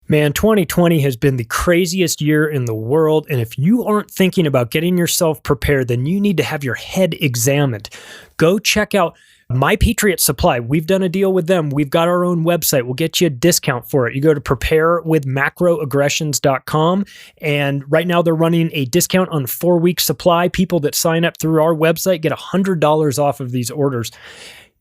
Man, 2020 has been the craziest year in the world, and if you aren't thinking about getting yourself prepared, then you need to have your head examined. Go check out My Patriot Supply. We've done a deal with them. We've got our own website. We'll get you a discount for it. You go to preparewithmacroaggressions.com, and right now they're running a discount on 4-week supply. People that sign up through our website get $100 off of these orders.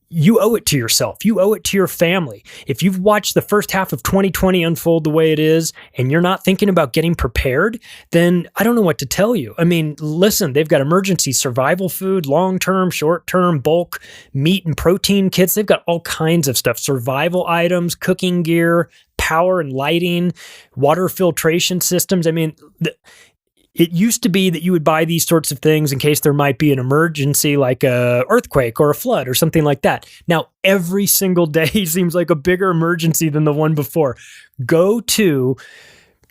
You owe it to yourself. You owe it to your family. If you've watched the first half of 2020 unfold the way it is, and you're not thinking about getting prepared, then I don't know what to tell you. I mean, listen, they've got emergency survival food, long-term, short-term, bulk, meat and protein kits. They've got all kinds of stuff, survival items, cooking gear, power and lighting, water filtration systems. I mean, it used to be that you would buy these sorts of things in case there might be an emergency like a earthquake or a flood or something like that. Now, every single day seems like a bigger emergency than the one before. Go to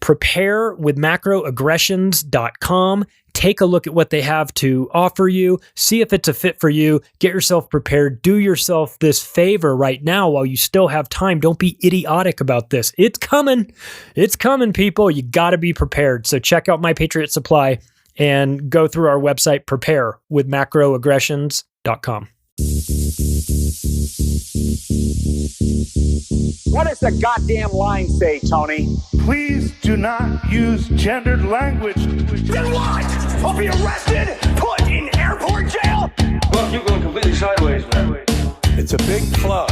preparewithmacroaggressions.com. Take a look at what they have to offer you. See if it's a fit for you. Get yourself prepared. Do yourself this favor right now while you still have time. Don't be idiotic about this. It's coming. It's coming, people. You got to be prepared. So check out My Patriot Supply and go through our website, preparewithmacroaggressions.com. What does the goddamn line say, Tony? Please do not use gendered language. Then what? I'll be arrested, put in airport jail? Well, you're going completely sideways, man. It's a big club,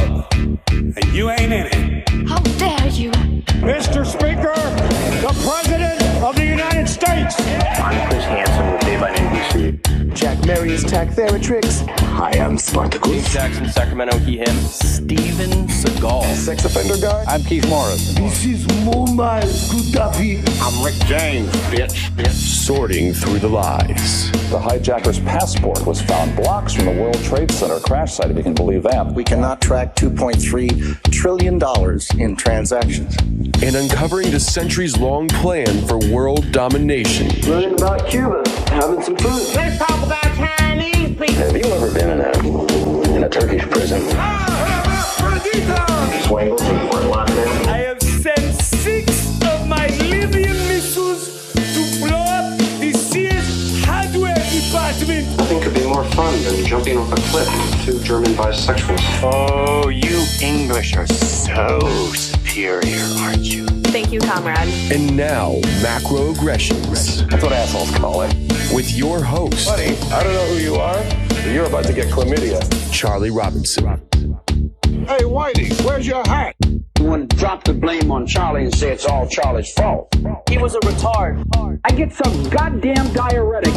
and you ain't in it. How dare you? Mr. Speaker, the President of the United States. I'm Chris Hansen with Dave on NBC. Jack Marius Tack Theratrix. Hi, I'm Spartacus. Jackson, Sacramento, he, him. Steven Seagal. Sex offender guy. I'm Keith Morris. This is Muammar Gaddafi. I'm Rick James, bitch. Sorting through the lies. The hijacker's passport was found blocks from the World Trade Center crash site, if you can believe that. We cannot track $2.3 trillion in transactions. And uncovering the centuries-long plan for world domination. Learning about Cubans, having some food. Let's talk about Chinese people. Have you ever been in a Turkish prison? Swangles in Fort Lauderdale. I have sent 6 of my Libyan missiles to blow up the Sears hardware department. Nothing could be more fun than jumping off a cliff with 2 German bisexuals. Oh, you English are so superior, aren't you? Thank you, comrade. And now, Macroaggressions. That's what assholes call it. With your host, Buddy, I don't know who you are, but you're about to get chlamydia. Charlie Robinson. Hey, Whitey, where's your hat? You want to drop the blame on Charlie and say it's all Charlie's fault. He was a retard. I get some goddamn diuretic.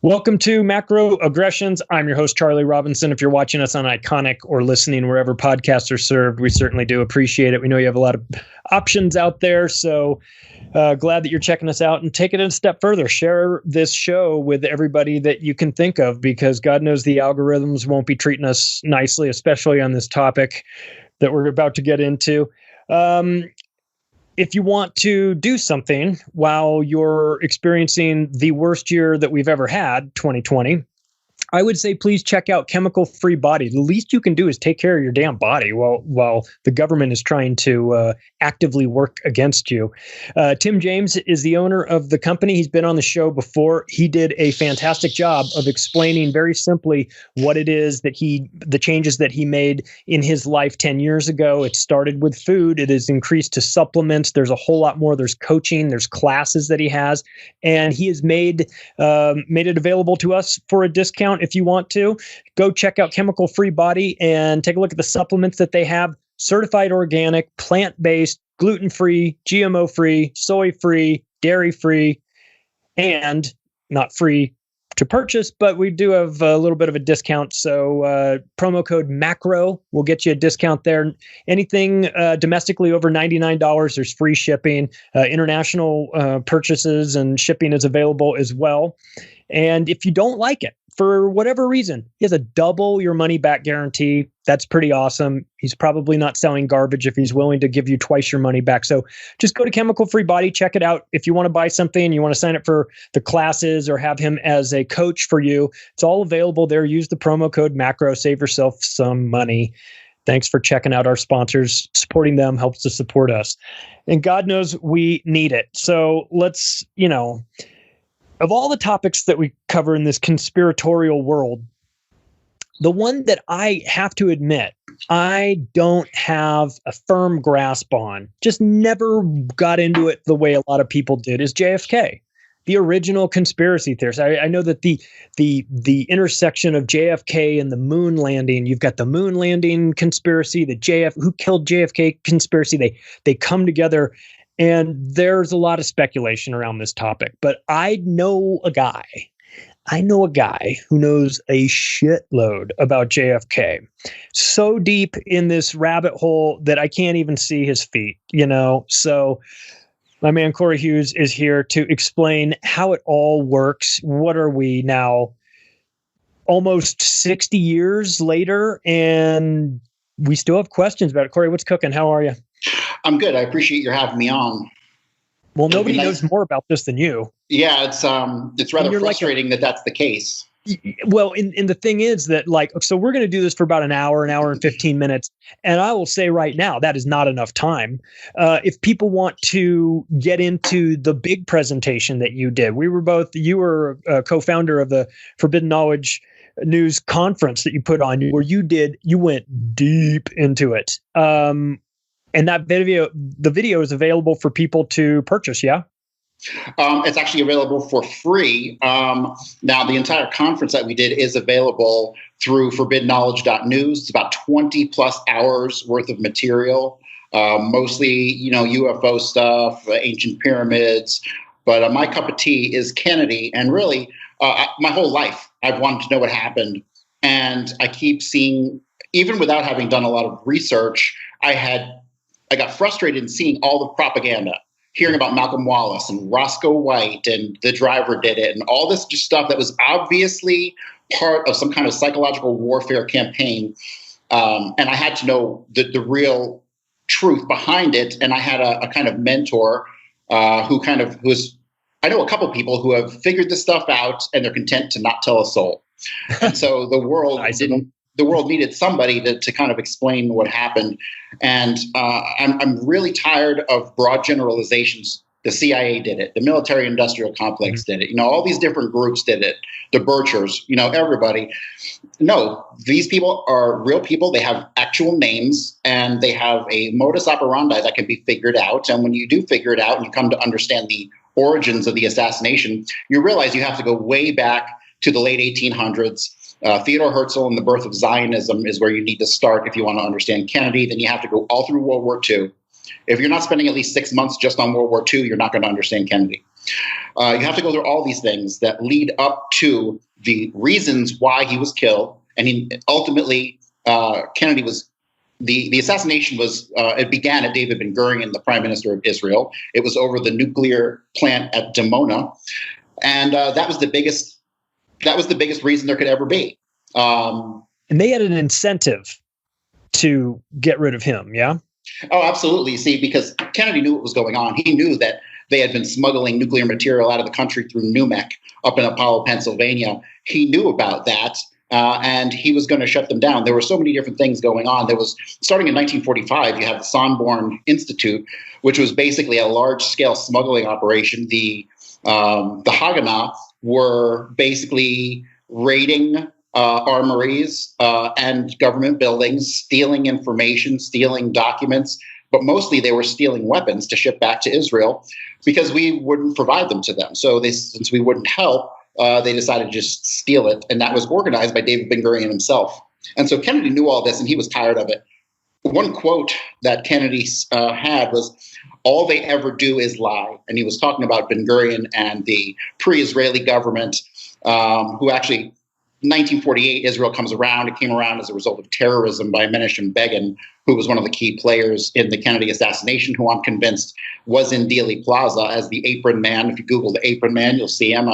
Welcome to Macroaggressions. I'm your host, Charlie Robinson. If you're watching us on Iconic or listening wherever podcasts are served, we certainly do appreciate it. We know you have a lot of options out there, so glad that you're checking us out, and take it a step further. Share this show with everybody that you can think of, because God knows the algorithms won't be treating us nicely, especially on this topic that we're about to get into. If you want to do something while you're experiencing the worst year that we've ever had, 2020, I would say please check out Chemical Free Body. The least you can do is take care of your damn body while the government is trying to actively work against you. Tim James is the owner of the company. He's been on the show before. He did a fantastic job of explaining very simply what it is that the changes that he made in his life 10 years ago. It started with food. It has increased to supplements. There's a whole lot more. There's coaching. There's classes that he has, and he has made it available to us for a discount. If you want to, go check out Chemical Free Body and take a look at the supplements that they have. Certified organic, plant-based, gluten-free, GMO-free, soy-free, dairy-free, and not free to purchase, but we do have a little bit of a discount. So promo code MACRO will get you a discount there. Anything domestically over $99, there's free shipping. International purchases and shipping is available as well. And if you don't like it, for whatever reason, he has a double your money back guarantee. That's pretty awesome. He's probably not selling garbage if he's willing to give you twice your money back. So just go to Chemical Free Body, check it out. If you want to buy something and you want to sign up for the classes or have him as a coach for you, it's all available there. Use the promo code Macro, save yourself some money. Thanks for checking out our sponsors. Supporting them helps to support us. And God knows we need it. So let's, of all the topics that we cover in this conspiratorial world, the one that I have to admit I don't have a firm grasp on, just never got into it the way a lot of people did, is JFK. The original conspiracy theorist. I know that the intersection of JFK and the moon landing, you've got the moon landing conspiracy, who killed JFK conspiracy. They come together, and there's a lot of speculation around this topic. But I know a guy who knows a shitload about JFK, so deep in this rabbit hole that I can't even see his feet, So my man Cory Hughes is here to explain how it all works. What are we now, almost 60 years later, and we still have questions about it. Cory, what's cooking? How are you? I'm good. I appreciate you having me on. Well, nobody knows more about this than you. Yeah, it's rather frustrating that that's the case. Well, and the thing is that, so we're going to do this for about an hour and 15 minutes. And I will say right now, that is not enough time. If people want to get into the big presentation that you did, you were a co-founder of the Forbidden Knowledge News conference that you put on, where you went deep into it. And the video is available for people to purchase. Yeah. It's actually available for free. Now, the entire conference that we did is available through forbiddenknowledge.news. It's about 20 plus hours worth of material, mostly, UFO stuff, ancient pyramids. But my cup of tea is Kennedy. And really, my whole life, I've wanted to know what happened. And I keep seeing, even without having done a lot of research, I got frustrated in seeing all the propaganda, hearing about Malcolm Wallace and Roscoe White and the driver did it and all this just stuff that was obviously part of some kind of psychological warfare campaign. And I had to know the real truth behind it. And I had a kind of mentor I know a couple people who have figured this stuff out and they're content to not tell a soul. And so the world needed somebody to kind of explain what happened. And I'm really tired of broad generalizations. The CIA did it. The military-industrial complex did it. All these different groups did it. The Birchers, everybody. No, these people are real people. They have actual names, and they have a modus operandi that can be figured out. And when you do figure it out and you come to understand the origins of the assassination, you realize you have to go way back to the late 1800s. Theodore Herzl and the birth of Zionism is where you need to start if you want to understand Kennedy. Then you have to go all through World War II. If you're not spending at least 6 months just on World War II, you're not going to understand Kennedy. You have to go through all these things that lead up to the reasons why he was killed. And ultimately, Kennedy was the assassination was it began at David Ben Gurion, the Prime Minister of Israel. It was over the nuclear plant at Dimona, and that was the biggest reason there could ever be. And they had an incentive to get rid of him, yeah? Oh, absolutely. See, because Kennedy knew what was going on. He knew that they had been smuggling nuclear material out of the country through Numek up in Apollo, Pennsylvania. He knew about that, and he was going to shut them down. There were so many different things going on. There was, starting in 1945, you have the Sonborn Institute, which was basically a large-scale smuggling operation. The Haganah were basically raiding armories and government buildings, stealing information, stealing documents, but mostly they were stealing weapons to ship back to Israel because we wouldn't provide them to them. So since we wouldn't help, they decided to just steal it. And that was organized by David Ben Gurion himself. And so Kennedy knew all this and he was tired of it. One quote that Kennedy had was, "All they ever do is lie." And he was talking about Ben Gurion and the pre-Israeli government, who actually, 1948, Israel comes around. It came around as a result of terrorism by Menachem Begin, who was one of the key players in the Kennedy assassination, who I'm convinced was in Dealey Plaza as the apron man. If you Google the apron man, you'll see him.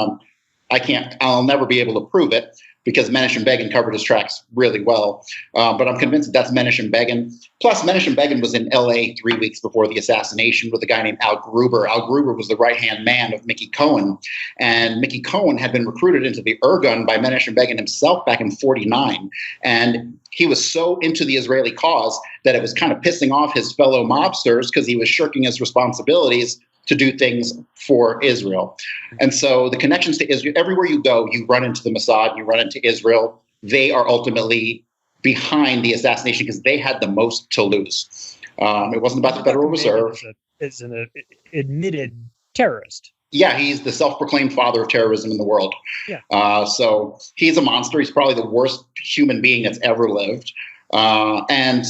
I'll never be able to prove it. Menachem Begin covered his tracks really well. But I'm convinced that's Menachem Begin. Plus, Menachem Begin was in L.A. 3 weeks before the assassination with a guy named Al Gruber. Al Gruber was the right-hand man of Mickey Cohen. And Mickey Cohen had been recruited into the Irgun by Menachem Begin himself back in 1949. And he was so into the Israeli cause that it was kind of pissing off his fellow mobsters because he was shirking his responsibilities to do things for Israel. And so the connections to Israel, everywhere you go, you run into the Mossad, you run into Israel. They are ultimately behind the assassination because they had the most to lose. It wasn't about the Federal Reserve. Is an admitted terrorist. Yeah, he's the self-proclaimed father of terrorism in the world. Yeah. So he's a monster. He's probably the worst human being that's ever lived. And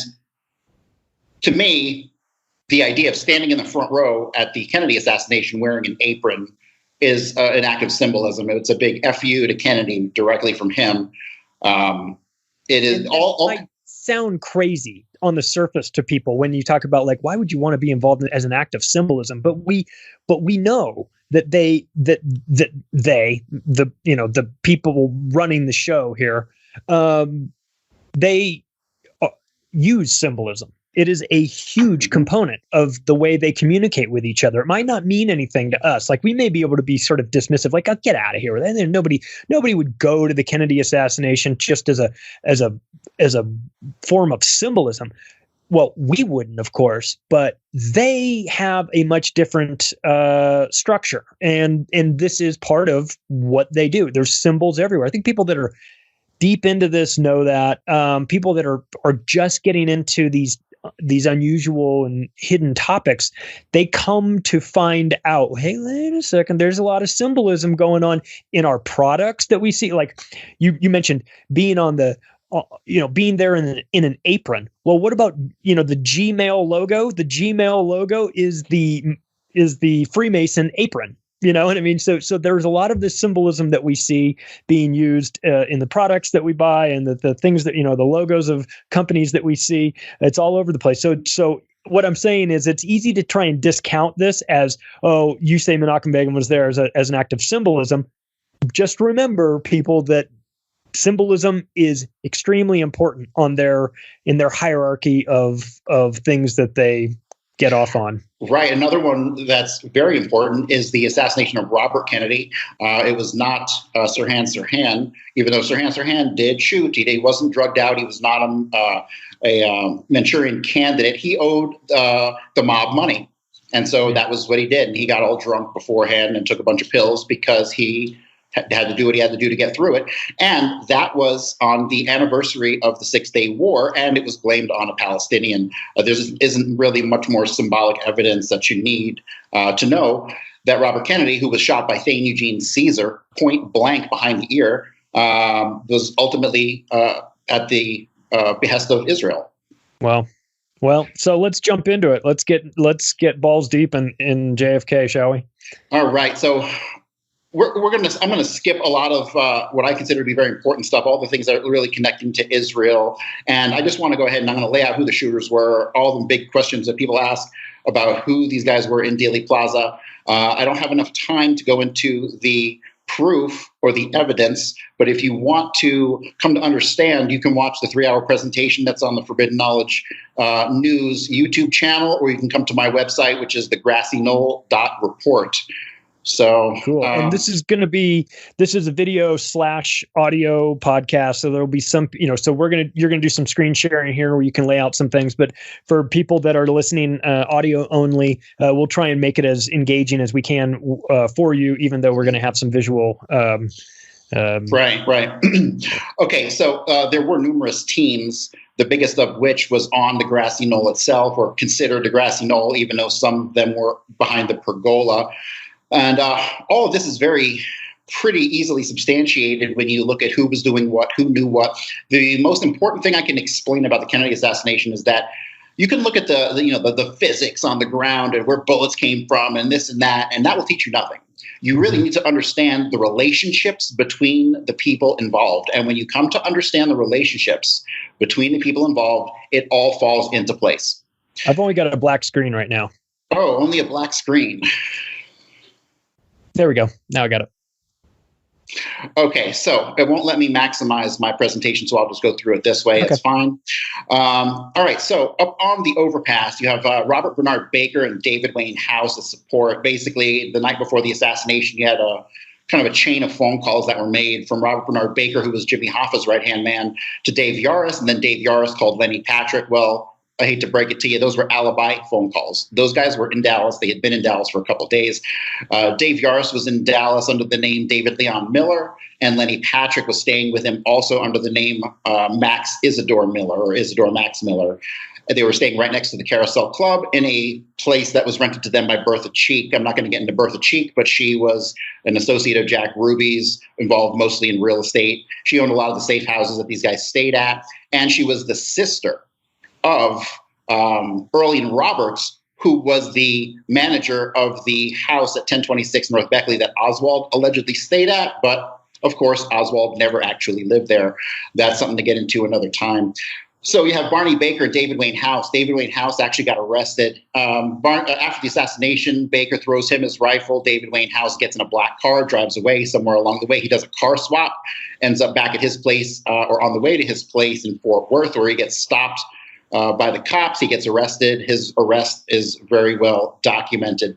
to me, the idea of standing in the front row at the Kennedy assassination wearing an apron is an act of symbolism. It's a big FU to Kennedy directly from him. It is all might sound crazy on the surface to people when you talk about like, why would you want to be involved in, as an act of symbolism? But we know that the people running the show here, they use symbolism. It is a huge component of the way they communicate with each other. It might not mean anything to us. Like, we may be able to be sort of dismissive, like, oh, get out of here. And then nobody would go to the Kennedy assassination just as a form of symbolism. Well, we wouldn't, of course, but they have a much different structure, and this is part of what they do. There's symbols everywhere. I think people that are deep into this know that. People that are just getting into these unusual and hidden topics, they come to find out, hey, wait a second, there's a lot of symbolism going on in our products that we see. Like you mentioned being on the, being there in an apron. Well, what about, the Gmail logo? The Gmail logo is the Freemason apron. You know what I mean? So there's a lot of this symbolism that we see being used in the products that we buy and the things that, the logos of companies that we see. It's all over the place. So what I'm saying is it's easy to try and discount this as, oh, you say Menachem Begin was there as an act of symbolism. Just remember, people, that symbolism is extremely important in their hierarchy of things that they get off on. Right. Another one that's very important is the assassination of Robert Kennedy. It was not Sirhan Sirhan, even though Sirhan Sirhan did shoot. He wasn't drugged out. He was not a Manchurian candidate. He owed the mob money. And so that was what he did. And he got all drunk beforehand and took a bunch of pills because he had to do what he had to do to get through it. And that was on the anniversary of the 6-Day War, and it was blamed on a Palestinian. There isn't really much more symbolic evidence that you need to know that Robert Kennedy, who was shot by Thane Eugene Caesar point blank behind the ear, was ultimately at the behest of Israel. Well, so let's jump into it. Let's get balls deep in JFK, shall we? All right. So I'm gonna skip a lot of what I consider to be very important stuff, all the things that are really connecting to Israel, and I just want to go ahead and I'm going to lay out who the shooters were, all the big questions that people ask about who these guys were in Dealey Plaza. I don't have enough time to go into the proof or the evidence, but if you want to come to understand, you can watch the 3-hour presentation that's on the Forbidden Knowledge News YouTube channel, or you can come to my website, which is thegrassknoll.report. So cool. And this is a video / audio podcast. So there'll be some, so you're going to do some screen sharing here where you can lay out some things, but for people that are listening audio only, we'll try and make it as engaging as we can for you, even though we're going to have some visual. Right. Okay. So there were numerous teams, the biggest of which was on the grassy knoll itself, or considered the grassy knoll, even though some of them were behind the pergola. And all of this is pretty easily substantiated when you look at who was doing what, who knew what. The most important thing I can explain about the Kennedy assassination is that you can look at the physics on the ground and where bullets came from and this and that will teach you nothing. You really need to understand the relationships between the people involved. And when you come to understand the relationships between the people involved, it all falls into place. I've only got a black screen right now. Oh, only a black screen. There we go. Now I got it. Okay, so it won't let me maximize my presentation, so I'll just go through it this way. Okay. It's fine. All right, so up on the overpass, you have Robert Bernard Baker and David Wayne House as support. Basically, the night before the assassination, you had a kind of a chain of phone calls that were made from Robert Bernard Baker, who was Jimmy Hoffa's right-hand man, to Dave Yaris, and then Dave Yaris called Lenny Patrick. Well, I hate to break it to you, those were alibi phone calls. Those guys were in Dallas. They had been in Dallas for a couple of days. Dave Yaris was in Dallas under the name David Leon Miller, and Lenny Patrick was staying with him also under the name Max Isidore Miller, or Isidore Max Miller. They were staying right next to the Carousel Club in a place that was rented to them by Bertha Cheek. I'm not going to get into Bertha Cheek, but she was an associate of Jack Ruby's, involved mostly in real estate. She owned a lot of the safe houses that these guys stayed at, and she was the sister of Earlene Roberts, who was the manager of the house at 1026 North Beckley that Oswald allegedly stayed at. But, of course, Oswald never actually lived there. That's something to get into another time. So you have Barney Baker and David Wayne House. David Wayne House actually got arrested. After the assassination, Baker throws him his rifle. David Wayne House gets in a black car, drives away. Somewhere along the way, he does a car swap, ends up back at his place or on the way to his place in Fort Worth, where he gets stopped by the cops. He gets arrested. His arrest is very well documented.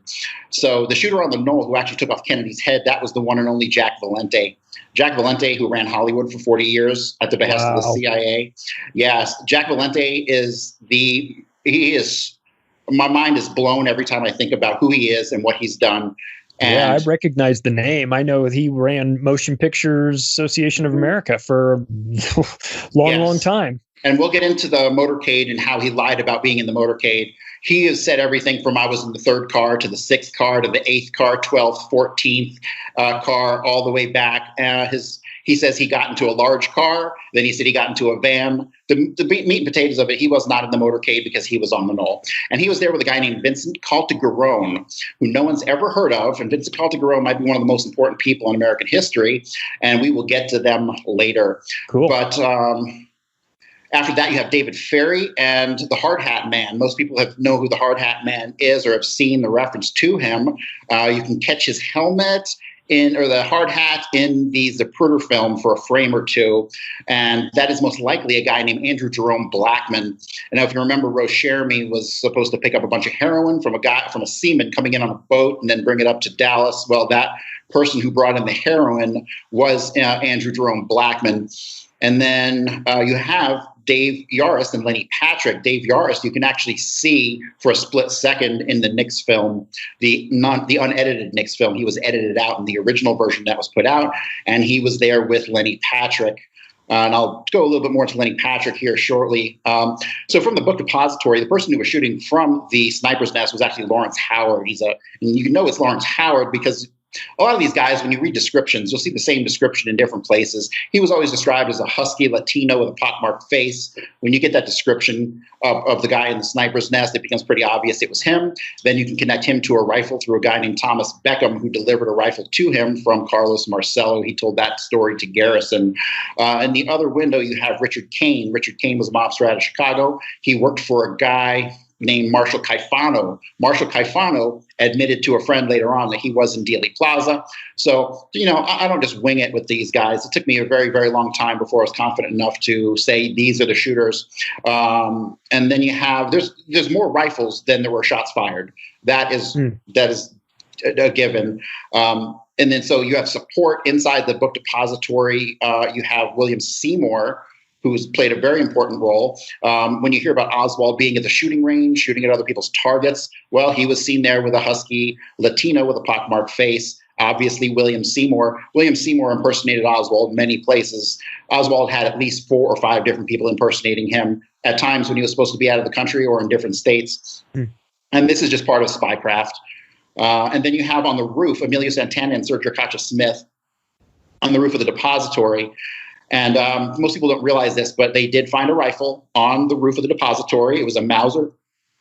So the shooter on the knoll who actually took off Kennedy's head, that was the one and only Jack Valente. Jack Valente, who ran Hollywood for 40 years at the behest of the CIA. Yes, Jack Valente my mind is blown every time I think about who he is and what he's done. And yeah, I recognize the name. I know he ran Motion Pictures Association of America for a long time. And we'll get into the motorcade and how he lied about being in the motorcade. He has said everything from I was in the third car to the sixth car to the eighth car, 12th, 14th car, all the way back. He says he got into a large car. Then he said he got into a van. The meat and potatoes of it, he was not in the motorcade because he was on the knoll. And he was there with a guy named Vincent Caltagirone, who no one's ever heard of. And Vincent Caltagirone might be one of the most important people in American history. And we will get to them later. Cool. But after that, you have David Ferry and the Hard Hat Man. Most people know who the Hard Hat Man is or have seen the reference to him. You can catch his helmet or the hard hat in the Zapruder film for a frame or two. And that is most likely a guy named Andrew Jerome Blackman. And if you remember, Rose Cheramy was supposed to pick up a bunch of heroin from a seaman coming in on a boat and then bring it up to Dallas. Well, that person who brought in the heroin was Andrew Jerome Blackman. And then you have Dave Yaris and Lenny Patrick. Dave Yaris, you can actually see for a split second in the Nix film, the unedited Nix film. He was edited out in the original version that was put out, and he was there with Lenny Patrick. And I'll go a little bit more into Lenny Patrick here shortly. So from the book depository, the person who was shooting from the sniper's nest was actually Lawrence Howard. And you know it's Lawrence Howard because a lot of these guys, when you read descriptions, you'll see the same description in different places. He was always described as a husky Latino with a pockmarked face. When you get that description of the guy in the sniper's nest, it becomes pretty obvious it was him. Then you can connect him to a rifle through a guy named Thomas Beckham, who delivered a rifle to him from Carlos Marcello. He told that story to Garrison. In the other window, you have Richard Kane. Richard Kane was a mobster out of Chicago. He worked for a guy named Marshall Caifano. Marshall Caifano admitted to a friend later on that he was in Dealey Plaza. So, I don't just wing it with these guys. It took me a very, very long time before I was confident enough to say these are the shooters. And then you have, there's more rifles than there were shots fired. That is a given. And then so you have support inside the book depository. You have William Seymour, who's played a very important role. When you hear about Oswald being at the shooting range, shooting at other people's targets, well, he was seen there with a husky Latino with a pockmarked face. Obviously, William Seymour impersonated Oswald in many places. Oswald had at least 4 or 5 different people impersonating him at times when he was supposed to be out of the country or in different states. And this is just part of spycraft. And then you have on the roof, Emilio Santana and Sergio Cacha Smith on the roof of the depository. And most people don't realize this, but they did find a rifle on the roof of the depository. It was a Mauser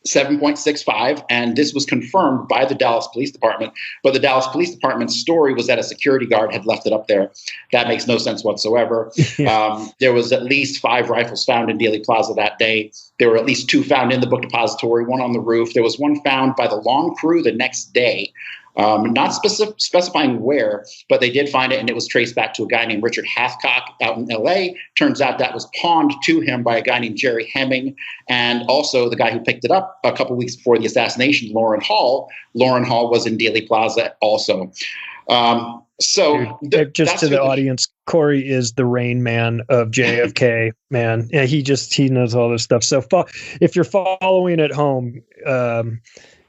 7.65, and this was confirmed by the Dallas Police Department. But the Dallas Police Department's story was that a security guard had left it up there. That makes no sense whatsoever. There was at least 5 rifles found in Dealey Plaza that day. There were at least 2 found in the book depository, 1 on the roof. There was 1 found by the lawn crew the next day. not specifying where, but they did find it, and it was traced back to a guy named Richard Hathcock out in L.A. Turns out that was pawned to him by a guy named Jerry Hemming, and also the guy who picked it up a couple weeks before the assassination, Lauren Hall. Lauren Hall was in Dealey Plaza also. Just to the audience, Cory is the Rain Man of JFK, man. Yeah, he knows all this stuff. So if you're following at home,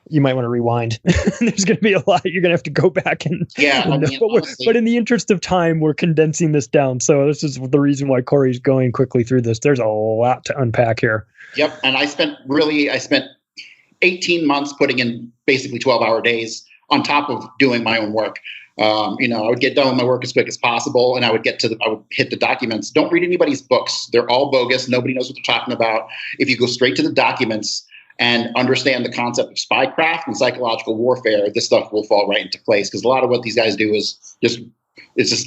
you might want to rewind. There's going to be a lot. You're going to have to go back and honestly, but in the interest of time, we're condensing this down. So this is the reason why Cory's going quickly through this. There's a lot to unpack here. Yep. And I spent 18 months putting in basically 12-hour days on top of doing my own work. I would get done with my work as quick as possible, and I would hit the documents. Don't read anybody's books. They're all bogus. Nobody knows what they're talking about. If you go straight to the documents and understand the concept of spycraft and psychological warfare, this stuff will fall right into place, because a lot of what these guys do is just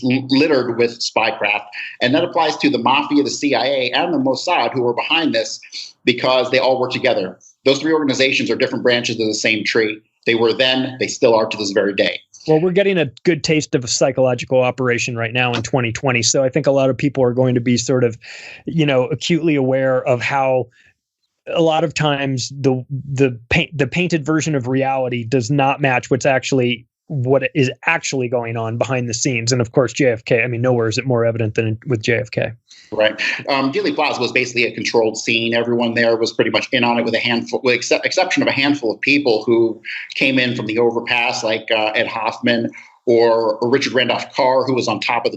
littered with spycraft. And that applies to the Mafia, the CIA, and the Mossad, who are behind this, because they all work together. Those three organizations are different branches of the same tree. They were then, they still are to this very day. Well, we're getting a good taste of a psychological operation right now in 2020. So I think a lot of people are going to be sort of, acutely aware of how a lot of times the painted version of reality does not match what is actually going on behind the scenes. And of course, JFK, nowhere is it more evident than with JFK. Right. Dealey Plaza was basically a controlled scene. Everyone there was pretty much in on it, with exception of a handful of people who came in from the overpass, like Ed Hoffman or Richard Randolph Carr, who was on top of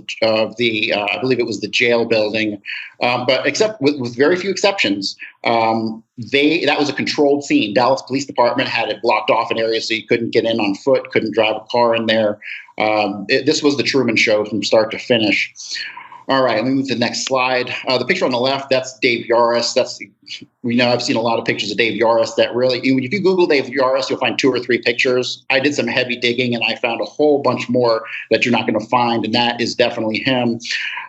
the I believe it was the jail building. But except with very few exceptions, that was a controlled scene. Dallas Police Department had it blocked off an area so you couldn't get in on foot, couldn't drive a car in there. This was the Truman Show from start to finish. All right, let me move to the next slide. The picture on the left, that's Dave Yaris. I've seen a lot of pictures of Dave Yaris that really, if you Google Dave Yaris, you'll find 2 or 3 pictures. I did some heavy digging, and I found a whole bunch more that you're not going to find, and that is definitely him.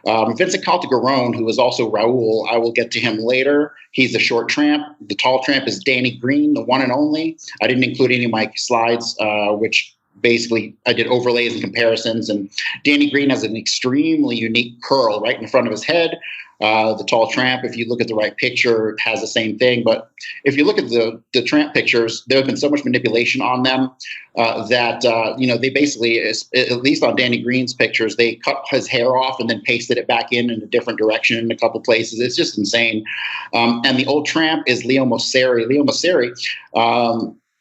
Vincent Caltagirone, who is also Raul, I will get to him later. He's the short tramp. The tall tramp is Danny Green, the one and only. I didn't include any of my slides, which basically I did overlays and comparisons, and Danny Green has an extremely unique curl right in front of his head. The tall tramp, if you look at the right picture, has the same thing. But if you look at the tramp pictures, there has been so much manipulation on them that they basically, at least on Danny Green's pictures, they cut his hair off and then pasted it back in a different direction in a couple places. It's just insane. And the old tramp is Leo Mosseri.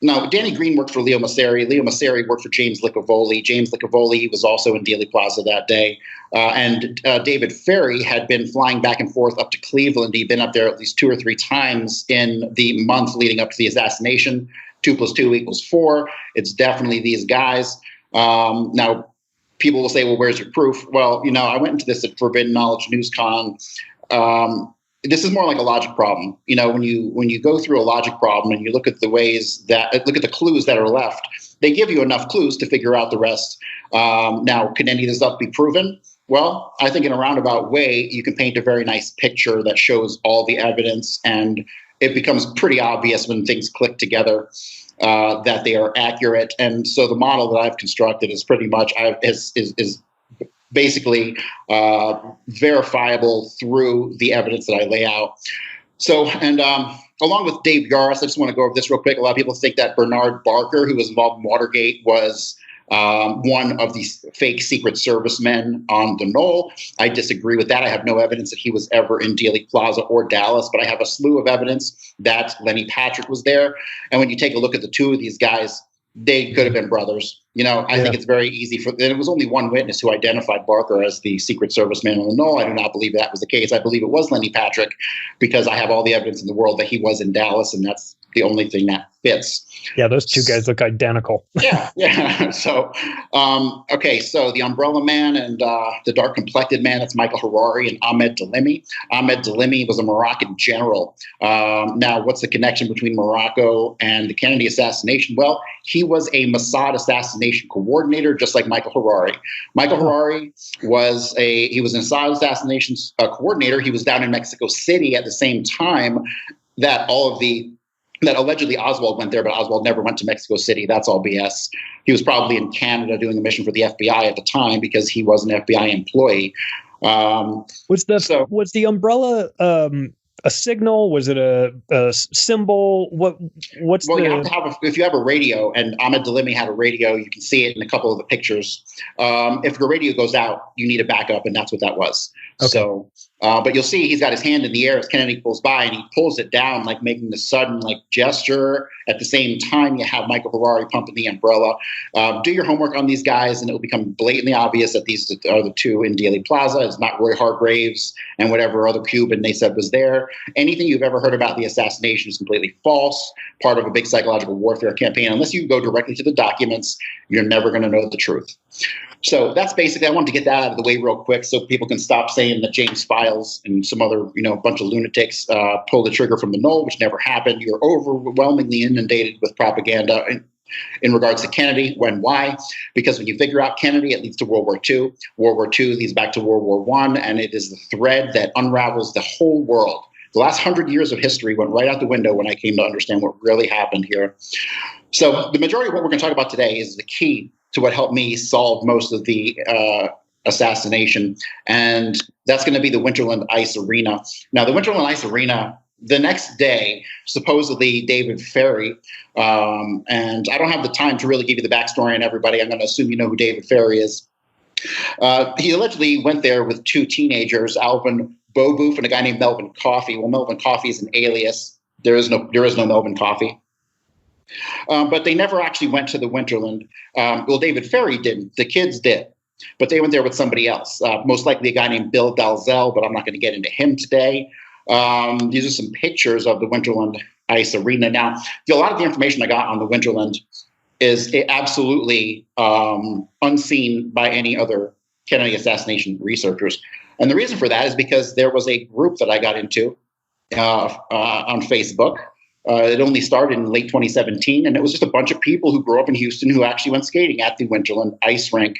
Now, Danny Green worked for Leo Mosseri. Leo Mosseri worked for James Licavoli. James Licavoli was also in Dealey Plaza that day. And David Ferry had been flying back and forth up to Cleveland. He'd been up there at least 2 or 3 times in the month leading up to the assassination. 2 + 2 = 4. It's definitely these guys. Now, people will say, well, where's your proof? Well, I went into this at Forbidden Knowledge NewsCon. This is more like a logic problem. When you go through a logic problem and you look at the clues that are left, they give you enough clues to figure out the rest. Now, can any of this stuff be proven? Well, I think in a roundabout way, you can paint a very nice picture that shows all the evidence, and it becomes pretty obvious when things click together that they are accurate. And so the model that I've constructed is pretty much is basically verifiable through the evidence that I lay out. So, and along with Dave Yaris, I just want to go over this real quick. A lot of people think that Bernard Barker, who was involved in Watergate, was one of these fake Secret Service men on the Knoll. I disagree with that. I have no evidence that he was ever in Dealey Plaza or Dallas, but I have a slew of evidence that Lenny Patrick was there. And when you take a look at the two of these guys, they could have been brothers. I think it's very easy and it was only one witness who identified Barker as the Secret Service man on the Knoll. I do not believe that was the case. I believe it was Lenny Patrick, because I have all the evidence in the world that he was in Dallas, and that's the only thing that fits. Yeah, those two guys look identical. Yeah. So, okay, so the Umbrella Man and the Dark Complected Man, that's Michael Harari and Ahmed Dalimi. Ahmed Dalimi was a Moroccan general. Now, what's the connection between Morocco and the Kennedy assassination? Well, he was a Mossad assassination coordinator, just like Michael Harari. Michael Harari was an Mossad assassinations coordinator. He was down in Mexico City at the same time that all of the that allegedly Oswald went there, but Oswald never went to Mexico City. That's all BS. He was probably in Canada doing a mission for the FBI at the time because he was an FBI employee. Was the umbrella a signal? Was it a symbol? What's you have to have if you have a radio, and Ahmed Delimi had a radio, you can see it in a couple of the pictures. If your radio goes out, you need a backup, and that's what that was. Okay. So, but you'll see he's got his hand in the air as Kennedy pulls by, and he pulls it down, like making the sudden gesture. At the same time, you have Michael Harari pumping the umbrella. Do your homework on these guys, and it will become blatantly obvious that these are the two in Dealey Plaza. It's not Roy Hargraves and whatever other Cuban they said was there. Anything you've ever heard about the assassination is completely false, part of a big psychological warfare campaign. Unless you go directly to the documents, you're never going to know the truth. So that's basically, I wanted to get that out of the way real quick so people can stop saying that James Files and some other, bunch of lunatics pulled the trigger from the Knoll, which never happened. You're overwhelmingly inundated with propaganda in regards to Kennedy. Why? Because when you figure out Kennedy, it leads to World War II. World War II leads back to World War I, and it is the thread that unravels the whole world. The last 100 years of history went right out the window when I came to understand what really happened here. So the majority of what we're going to talk about today is the key to what helped me solve most of the assassination. And that's going to be the Winterland Ice Arena. Now, the Winterland Ice Arena, the next day, supposedly David Ferry, and I don't have the time to really give you the backstory on everybody. I'm going to assume you know who David Ferry is. He allegedly went there with two teenagers, Alvin Beaubouf and a guy named Melvin Coffey. Well, Melvin Coffey is an alias. There is no Melvin Coffey. But they never actually went to the Winterland. Well, David Ferry didn't. The kids did. But they went there with somebody else, most likely a guy named Bill Dalzell, but I'm not going to get into him today. These are some pictures of the Winterland Ice Arena. Now, a lot of the information I got on the Winterland is absolutely unseen by any other Kennedy assassination researchers. And the reason for that is because there was a group that I got into on Facebook. It only started in late 2017, and it was just a bunch of people who grew up in Houston who actually went skating at the Winterland ice rink.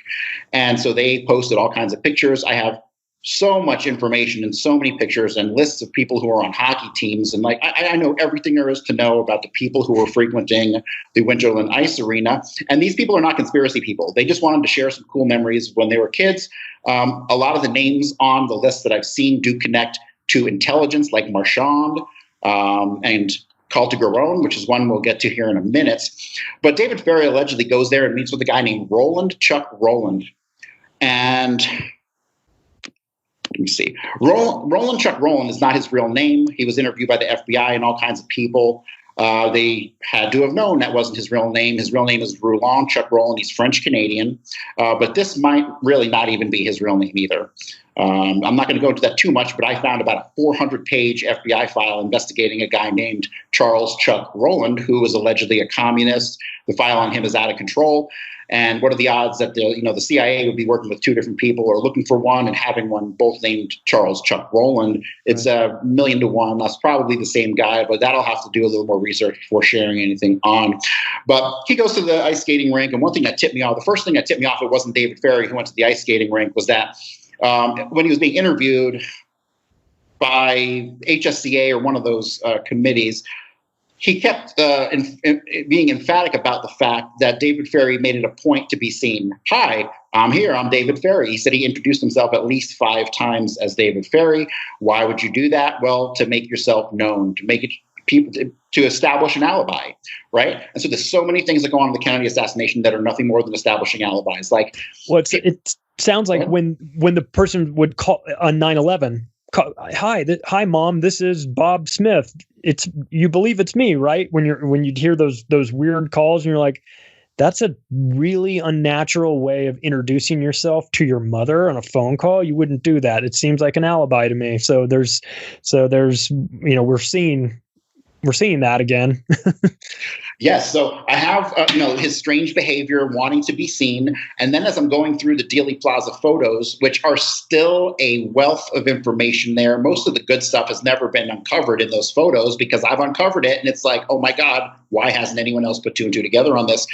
And so they posted all kinds of pictures. I have so much information and so many pictures and lists of people who are on hockey teams. And I know everything there is to know about the people who were frequenting the Winterland Ice Arena. And these people are not conspiracy people. They just wanted to share some cool memories when they were kids. A lot of the names on the list that I've seen do connect to intelligence, like Marchand and Caltagirone, which is one we'll get to here in a minute. But David Ferry allegedly goes there and meets with a guy named Chuck Rowland. And let me see. Chuck Rowland is not his real name. He was interviewed by the FBI and all kinds of people. They had to have known that wasn't his real name. His real name is Roland Chuck Rowland. He's French-Canadian. But this might really not even be his real name either. I'm not going to go into that too much, but I found about a 400-page FBI file investigating a guy named Charles Chuck Rowland, who was allegedly a communist. The file on him is out of control. And what are the odds that the CIA would be working with two different people or looking for one and having one both named Charles Chuck Rowland? It's 1,000,000 to 1. That's probably the same guy, but that'll have to do a little more research before sharing anything on. But he goes to the ice skating rink, and one thing that tipped me off, the first thing that tipped me off, it wasn't David Ferry who went to the ice skating rink, was that when he was being interviewed by HSCA or one of those committees, he kept being emphatic about the fact that David Ferry made it a point to be seen. Hi, I'm here. I'm David Ferry. He said he introduced himself at least 5 times as David Ferry. Why would you do that? Well, to make yourself known, to make it people to establish an alibi, right? And so there's so many things that go on in the Kennedy assassination that are nothing more than establishing alibis. Like, well, it sounds like when the person would call on 9/11. Hi, Mom. This is Bob Smith. You believe it's me, right? When you'd hear those weird calls, and you're like, that's a really unnatural way of introducing yourself to your mother on a phone call. You wouldn't do that. It seems like an alibi to me. So there's we're seeing that again. Yes, so I have his strange behavior, wanting to be seen, and then as I'm going through the Dealey Plaza photos, which are still a wealth of information there, most of the good stuff has never been uncovered in those photos because I've uncovered it, and it's like, oh my God, why hasn't anyone else put two and two together on this?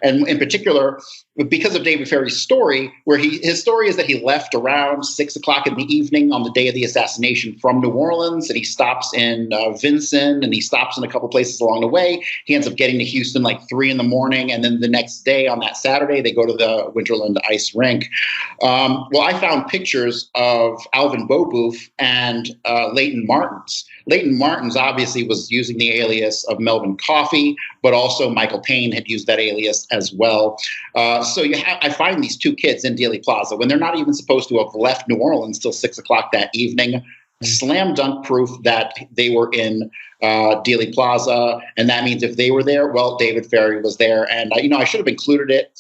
And in particular, because of David Ferry's story, where his story is that he left around 6 o'clock in the evening on the day of the assassination from New Orleans, and he stops in Vincennes, and he stops in a couple places along the way. He ends up getting to Houston like 3 a.m, and then the next day on that Saturday, they go to the Winterland Ice Rink. Well, I found pictures of Alvin Beaubouf and Leighton Martins. Leighton Martins obviously was using the alias of Melvin Coffey, but also Michael Payne had used that alias as well. So I find these two kids in Dealey Plaza when they're not even supposed to have left New Orleans till 6 o'clock that evening. Slam dunk proof that they were in Dealey Plaza, and that means if they were there, well, David Ferry was there. And I should have included it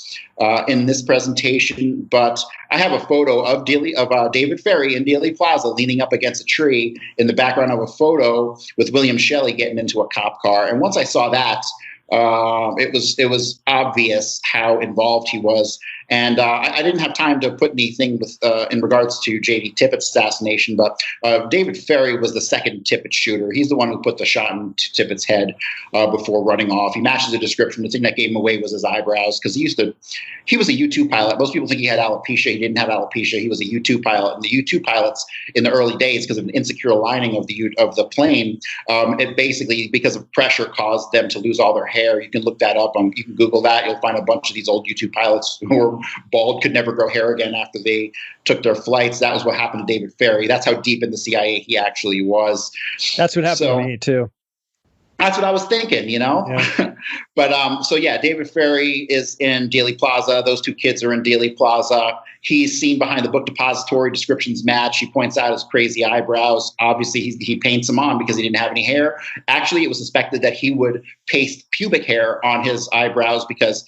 in this presentation, but I have a photo of David Ferry in Dealey Plaza leaning up against a tree in the background of a photo with William Shelley getting into a cop car. And once I saw that, it was obvious how involved he was. And I didn't have time to put anything in regards to J.D. Tippett's assassination, but David Ferry was the second Tippett shooter. He's the one who put the shot into Tippett's head before running off. He matches the description. The thing that gave him away was his eyebrows, because he was a U-2 pilot. Most people think he had alopecia. He didn't have alopecia. He was a U-2 pilot. And the U-2 pilots in the early days, because of an insecure lining of the plane, it basically, because of pressure, caused them to lose all their hair. You can look that up. You can Google that. You'll find a bunch of these old U-2 pilots who were bald, could never grow hair again after they took their flights. That was what happened to David Ferry. That's how deep in the CIA he actually was. That's what happened to me too. That's what I was thinking, Yeah. But David Ferry is in Dealey Plaza. Those two kids are in Dealey Plaza. He's seen behind the book depository. Descriptions match. He points out his crazy eyebrows. Obviously, he paints them on because he didn't have any hair. Actually, it was suspected that he would paste pubic hair on his eyebrows because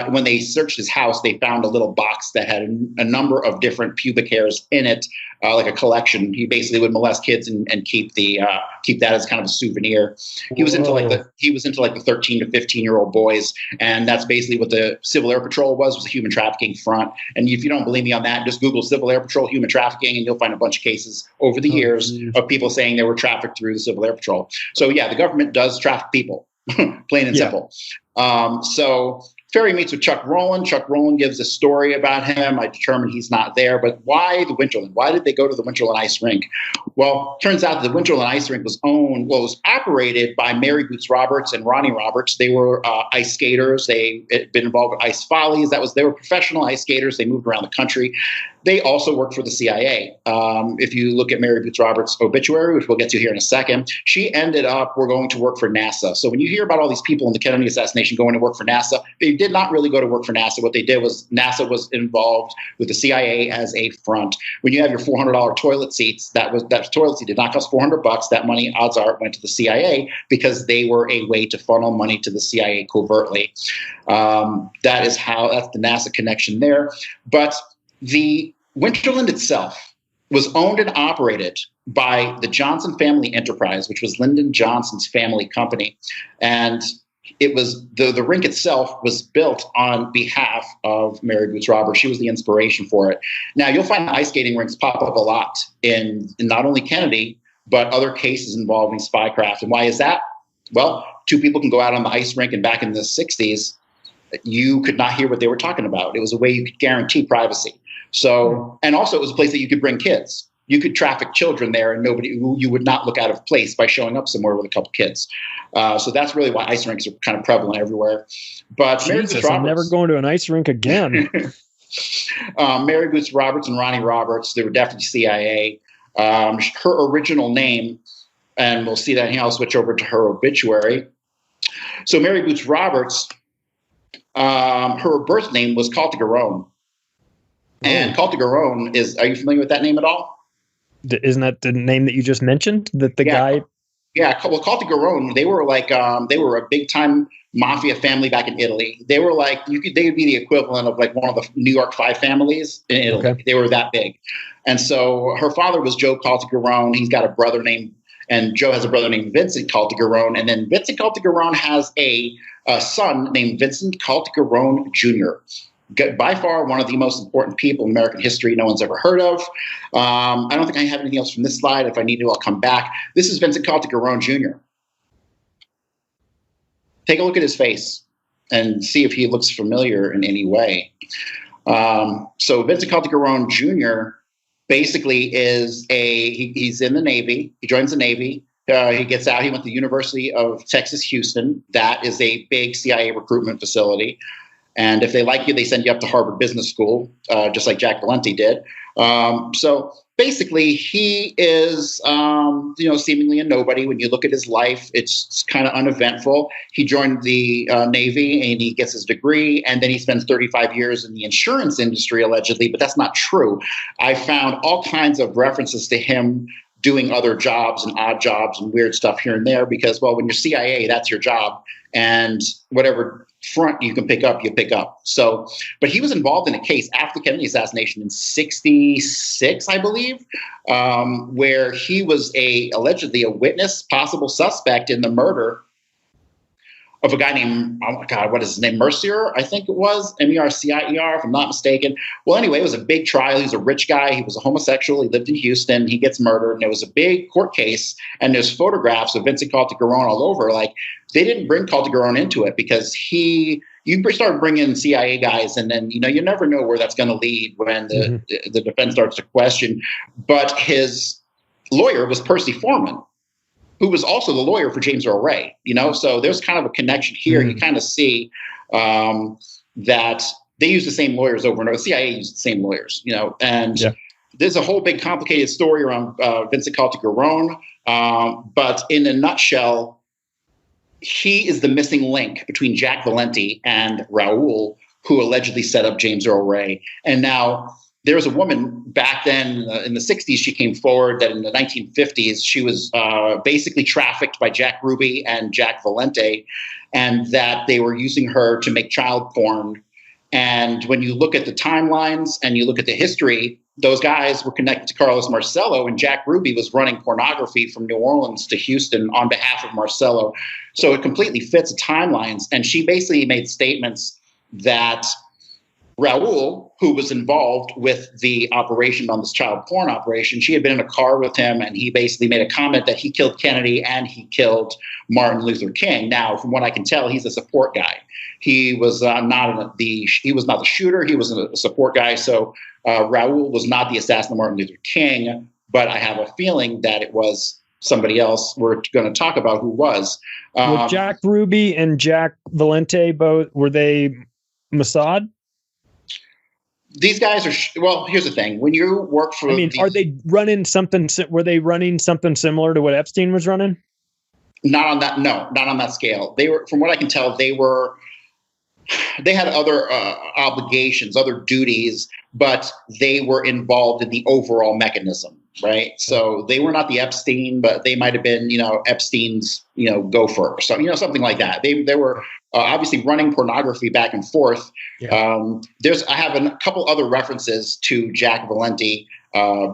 when they searched his house, they found a little box that had a number of different pubic hairs in it, like a collection. He basically would molest kids and keep that as kind of a souvenir. He was into like the 13 to 15-year-old boys, and that's basically what the Civil Air Patrol was a human trafficking front. And if you don't believe me on that, just Google Civil Air Patrol human trafficking, and you'll find a bunch of cases over the years of people saying they were trafficked through the Civil Air Patrol. So yeah, the government does traffic people, plain and simple. So Ferry meets with Chuck Rowland. Chuck Rowland gives a story about him. I determined he's not there, but why the Winterland? Why did they go to the Winterland Ice Rink? Well, turns out the Winterland Ice Rink was operated by Mary Boots Roberts and Ronnie Roberts. They were ice skaters. They had been involved with Ice Follies. They were professional ice skaters. They moved around the country. They also worked for the CIA. If you look at Mary Boots Roberts' obituary, which we'll get to here in a second, she ended up going to work for NASA. So when you hear about all these people in the Kennedy assassination going to work for NASA, they did not really go to work for NASA. What they did was NASA was involved with the CIA as a front. When you have your $400 toilet seats, that toilet seat did not cost $400. That money, odds are, went to the CIA because they were a way to funnel money to the CIA covertly. That's the NASA connection there. But the Winterland itself was owned and operated by the Johnson Family Enterprise, which was Lyndon Johnson's family company. And it was the rink itself was built on behalf of Mary Boots Roberts. She was the inspiration for it. Now, you'll find ice skating rinks pop up a lot in not only Kennedy, but other cases involving spycraft. And why is that? Well, two people can go out on the ice rink, and back in the 60s, you could not hear what they were talking about. It was a way you could guarantee privacy. So, and also it was a place that you could bring kids. You could traffic children there, and you would not look out of place by showing up somewhere with a couple kids. So that's really why ice rinks are kind of prevalent everywhere. But Jesus, I'm never going to an ice rink again. Mary Boots Roberts and Ronnie Roberts, they were definitely CIA. Her original name, and we'll see that here, I'll switch over to her obituary. So Mary Boots Roberts, her birth name was Caltagirone. And Caltagirone are you familiar with that name at all? Isn't that the name that you just mentioned? Guy? Yeah. Well, Caltagirone, they were a big time mafia family back in Italy. They were they would be the equivalent of like one of the New York Five families in Italy. Okay. They were that big. And so her father was Joe Caltagirone. He's got a brother named And Joe has a brother named Vincent Caltagirone. And then Vincent Caltagirone has a son named Vincent Caltagirone Jr., by far one of the most important people in American history no one's ever heard of. I don't think I have anything else from this slide. If I need to, I'll come back. This is Vincent Caltagirone Jr. Take a look at his face and see if he looks familiar in any way. So Vincent Caltagirone Jr. basically is he's in the Navy. He joins the Navy. He gets out. He went to the University of Texas, Houston. That is a big CIA recruitment facility. And if they like you, they send you up to Harvard Business School, just like Jack Valenti did. So basically, he is, seemingly a nobody. When you look at his life, it's kind of uneventful. He joined the Navy and he gets his degree, and then he spends 35 years in the insurance industry, allegedly. But that's not true. I found all kinds of references to him doing other jobs and odd jobs and weird stuff here and there because, well, when you're CIA, that's your job. And whatever front you can pick up, you pick up. So, but he was involved in a case after the Kennedy assassination in 1966, I believe, where he was allegedly a witness, possible suspect in the murder of a guy named, oh my God, what is his name? Mercier, I think it was, Mercier, if I'm not mistaken. Well, anyway, it was a big trial. He was a rich guy. He was a homosexual. He lived in Houston. He gets murdered. And it was a big court case. And there's photographs of Vincent Caltagirone all over. Like, they didn't bring Caltagirone into it because you start bringing CIA guys, and then, you never know where that's going to lead when the defense starts to question. But his lawyer was Percy Foreman, who was also the lawyer for James Earl Ray, so there's kind of a connection here. You kind of see that they use the same lawyers over and over. The CIA used the same lawyers, and there's a whole big complicated story around Vincent Caltagirone. But in a nutshell, he is the missing link between Jack Valenti and Raoul, who allegedly set up James Earl Ray. And now, there was a woman back then in the 60s, she came forward that in the 1950s, she was basically trafficked by Jack Ruby and Jack Valente, and that they were using her to make child porn. And when you look at the timelines and you look at the history, those guys were connected to Carlos Marcello, and Jack Ruby was running pornography from New Orleans to Houston on behalf of Marcello. So it completely fits the timelines. And she basically made statements that Raoul, who was involved with the operation on this child porn operation, she had been in a car with him, and he basically made a comment that he killed Kennedy and he killed Martin Luther King. Now, from what I can tell, he's a support guy. He was not the shooter. He was a support guy. So Raoul was not the assassin of Martin Luther King, but I have a feeling that it was somebody else we're going to talk about who was. Were Jack Ruby and Jack Valente were they Mossad? These guys are, well, here's the thing. When you work for... are they running something, were they running something similar to what Epstein was running? Not on that, no, not on that scale. They were, from what I can tell, they had other obligations, other duties, but they were involved in the overall mechanism, right? So they were not the Epstein, but they might have been, Epstein's, gopher, so, something like that. They were obviously running pornography back and forth. Yeah. I have a couple other references to Jack Valenti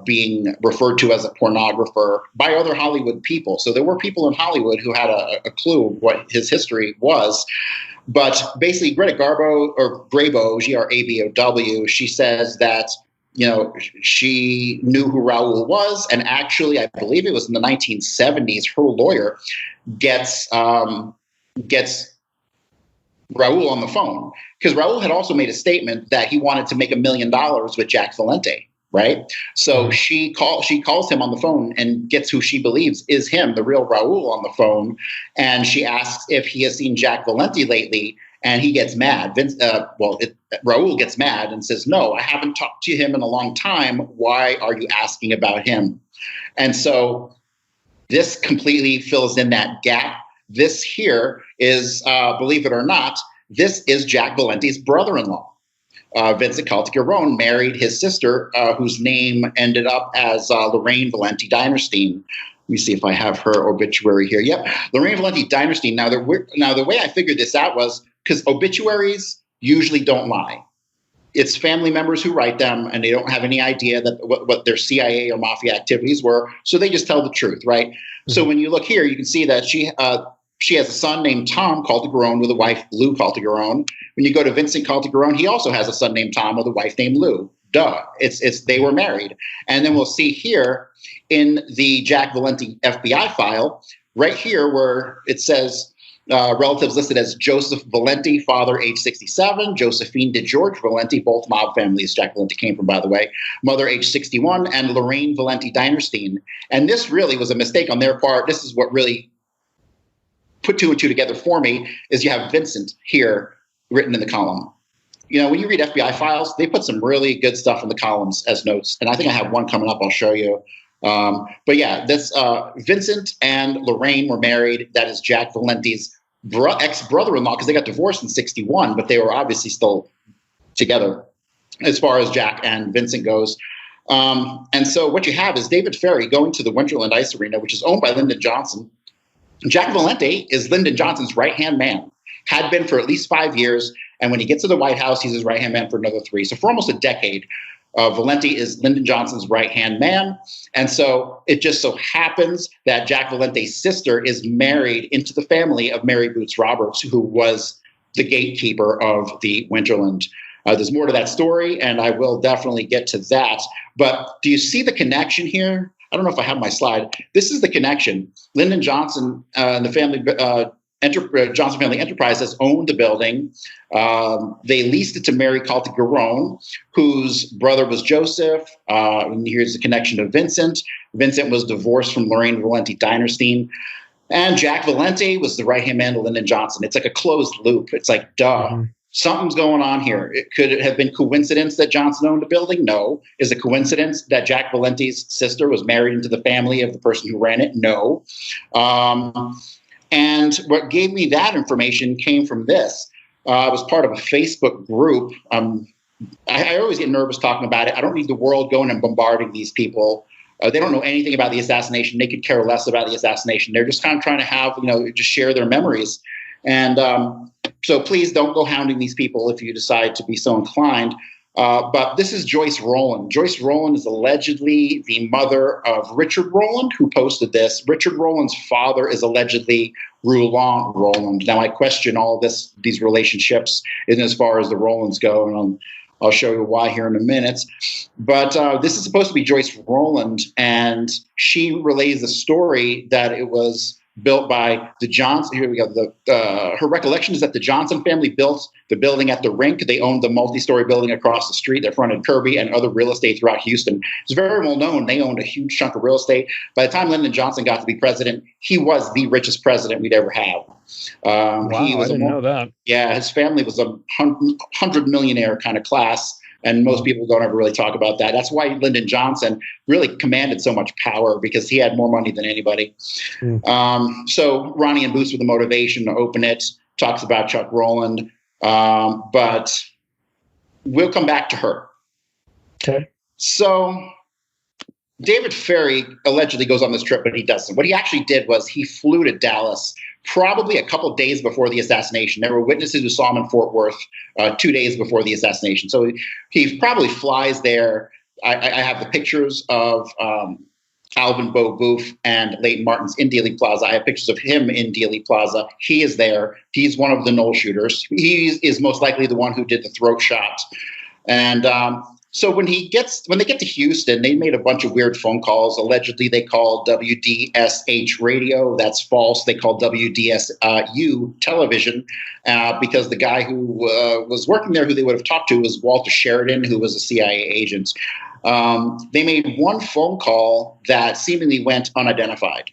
being referred to as a pornographer by other Hollywood people. So there were people in Hollywood who had a clue what his history was. But basically, Greta Garbo, or Grabo, G-R-A-B-O-W, she says that, she knew who Raoul was. And actually, I believe it was in the 1970s, her lawyer gets Raoul on the phone, because Raoul had also made a statement that he wanted to make $1 million with Jack Valente. Right. So she calls him on the phone and gets who she believes is him, the real Raoul, on the phone. And she asks if he has seen Jack Valenti lately. And he gets mad. Raoul gets mad and says, "No, I haven't talked to him in a long time. Why are you asking about him?" And so this completely fills in that gap. This here is, believe it or not, this is Jack Valenti's brother-in-law. Vincent Caltagirone married his sister, whose name ended up as Lorraine Valenti Dinerstein. Let me see if I have her obituary here. Yep, Lorraine Valenti Dinerstein. Now the way I figured this out was because obituaries usually don't lie. it's family members who write them, and they don't have any idea that what their CIA or mafia activities were. So they just tell the truth, right? Mm-hmm. So when you look here, you can see that she has a son named Tom Caltagirone with a wife, Lou Caltagirone. When you go to Vincent Caltagirone, he also has a son named Tom with a wife named Lou. Duh. It's they were married. And then we'll see here in the Jack Valenti FBI file, right here where it says relatives listed as Joseph Valenti, father, age 67, Josephine DeGeorge Valenti, both mob families Jack Valenti came from, by the way, mother, age 61, and Lorraine Valenti Dinerstein. And this really was a mistake on their part. This is what really put two and two together for me, is you have Vincent here written in the column. You know, when you read FBI files, they put some really good stuff in the columns as notes. And I think I have one coming up I'll show you. But yeah, this Vincent and Lorraine were married. That is Jack Valenti's ex-brother-in-law, because they got divorced in 61, but they were obviously still together as far as Jack and Vincent goes. And so what you have is David Ferry going to the Winterland Ice Arena, which is owned by Lyndon Johnson. Jack Valenti is Lyndon Johnson's right-hand man, had been for at least 5 years. And when he gets to the White House, he's his right-hand man for another 3. So for almost a decade, Valenti is Lyndon Johnson's right-hand man. And so it just so happens that Jack Valenti's sister is married into the family of Mary Boots Roberts, who was the gatekeeper of the Winterland. There's more to that story, and I will definitely get to that. But do you see the connection here? I don't know if I have my slide. This is the connection. Lyndon Johnson and the family Johnson Family Enterprises owned the building. They leased it to Mary Caltagirone, whose brother was Joseph. And here's the connection to Vincent. Vincent was divorced from Lorraine Valenti Dinerstein. And Jack Valenti was the right-hand man to Lyndon Johnson. It's like a closed loop. It's like, duh. Mm-hmm. Something's going on here. Could it have been coincidence that Johnson owned a building? No. Is it coincidence that Jack Valenti's sister was married into the family of the person who ran it? No. And what gave me that information came from this. I was part of a Facebook group. I always get nervous talking about it. I don't need the world going and bombarding these people. They don't know anything about the assassination. They could care less about the assassination. They're just kind of trying to have, just share their memories. And so please don't go hounding these people if you decide to be so inclined. But this is Joyce Rowland. Joyce Rowland is allegedly the mother of Richard Rowland, who posted this. Richard Rowland's father is allegedly Roland Rowland. Now, I question all these relationships in as far as the Rowlands go, and I'll show you why here in a minute. But this is supposed to be Joyce Rowland, and she relays the story that it was built by the Johnson. Here we go. Her recollection is that the Johnson family built the building at the rink. They owned the multi-story building across the street that fronted Kirby and other real estate throughout Houston. It's very well known. They owned a huge chunk of real estate. By the time Lyndon Johnson got to be president, he was the richest president we'd ever have. Wow, I didn't know that. Yeah, his family was a 100 millionaire kind of class. And most people don't ever really talk about that. That's why Lyndon Johnson really commanded so much power, because he had more money than anybody. So Ronnie and Boots with the motivation to open it, talks about Chuck Rowland. But we'll come back to her. Okay. So David Ferry allegedly goes on this trip, but he doesn't. What he actually did was he flew to Dallas probably a couple days before the assassination. There were witnesses who saw him in Fort Worth 2 days before the assassination. So he probably flies there. I have the pictures of Alvin Beaubouf and Leighton Martins in Dealey Plaza. I have pictures of him in Dealey Plaza. He is there. He's one of the Knoll shooters. He is most likely the one who did the throat shot. And so when they get to Houston, they made a bunch of weird phone calls. Allegedly, they called WDSH radio. That's false. They called WDSU television because the guy who was working there, who they would have talked to, was Walter Sheridan, who was a CIA agent. They made one phone call that seemingly went unidentified.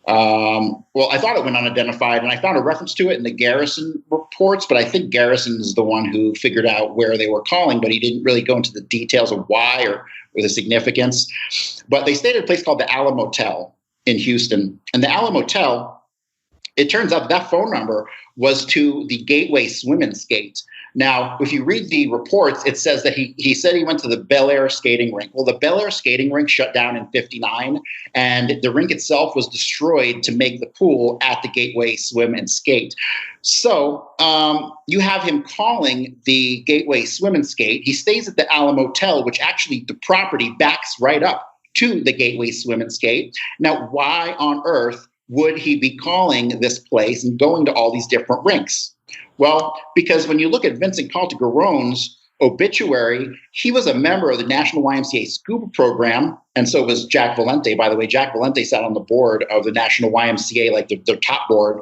Well, I thought it went unidentified, and I found a reference to it in the Garrison reports, but I think Garrison is the one who figured out where they were calling, but he didn't really go into the details of why or the significance. But they stayed at a place called the Alamo Motel in Houston. And the Alamo Motel, it turns out that phone number was to the Gateway Women's Gate. Now, if you read the reports, it says that he said he went to the Bel Air skating rink. Well, the Bel Air skating rink shut down in '59, and the rink itself was destroyed to make the pool at the Gateway Swim and Skate. So you have him calling the Gateway Swim and Skate. He stays at the Alamo Motel, which actually the property backs right up to the Gateway Swim and Skate. Now, why on earth would he be calling this place and going to all these different rinks? Well, because when you look at Vincent Caltagoron's obituary, he was a member of the National YMCA Scuba Program, and so was Jack Valente. By the way, Jack Valente sat on the board of the National YMCA, like their top board,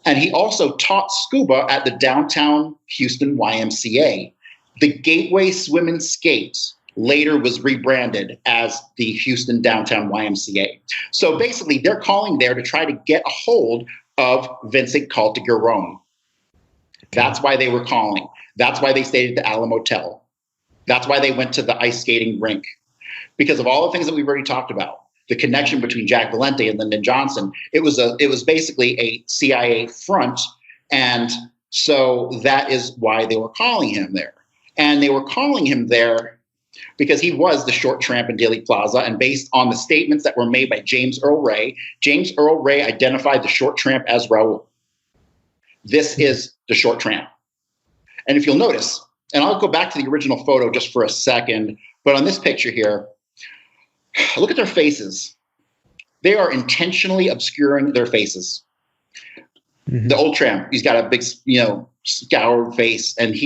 and he also taught scuba at the downtown Houston YMCA. The Gateway Swim and Skate later was rebranded as the Houston Downtown YMCA. So basically, they're calling there to try to get a hold of Vincent Caltagoron. That's why they were calling. That's why they stayed at the Alamo Motel. That's why they went to the ice skating rink. Because of all the things that we've already talked about, the connection between Jack Valente and Lyndon Johnson, it was basically a CIA front. And so that is why they were calling him there. And they were calling him there because he was the short tramp in Dealey Plaza. And based on the statements that were made by James Earl Ray identified the short tramp as Raul. This is the short tramp. And if you'll notice, and I'll go back to the original photo just for a second, but on this picture here, look at their faces. They are intentionally obscuring their faces. Mm-hmm. The old tramp, he's got a big, scoured face, and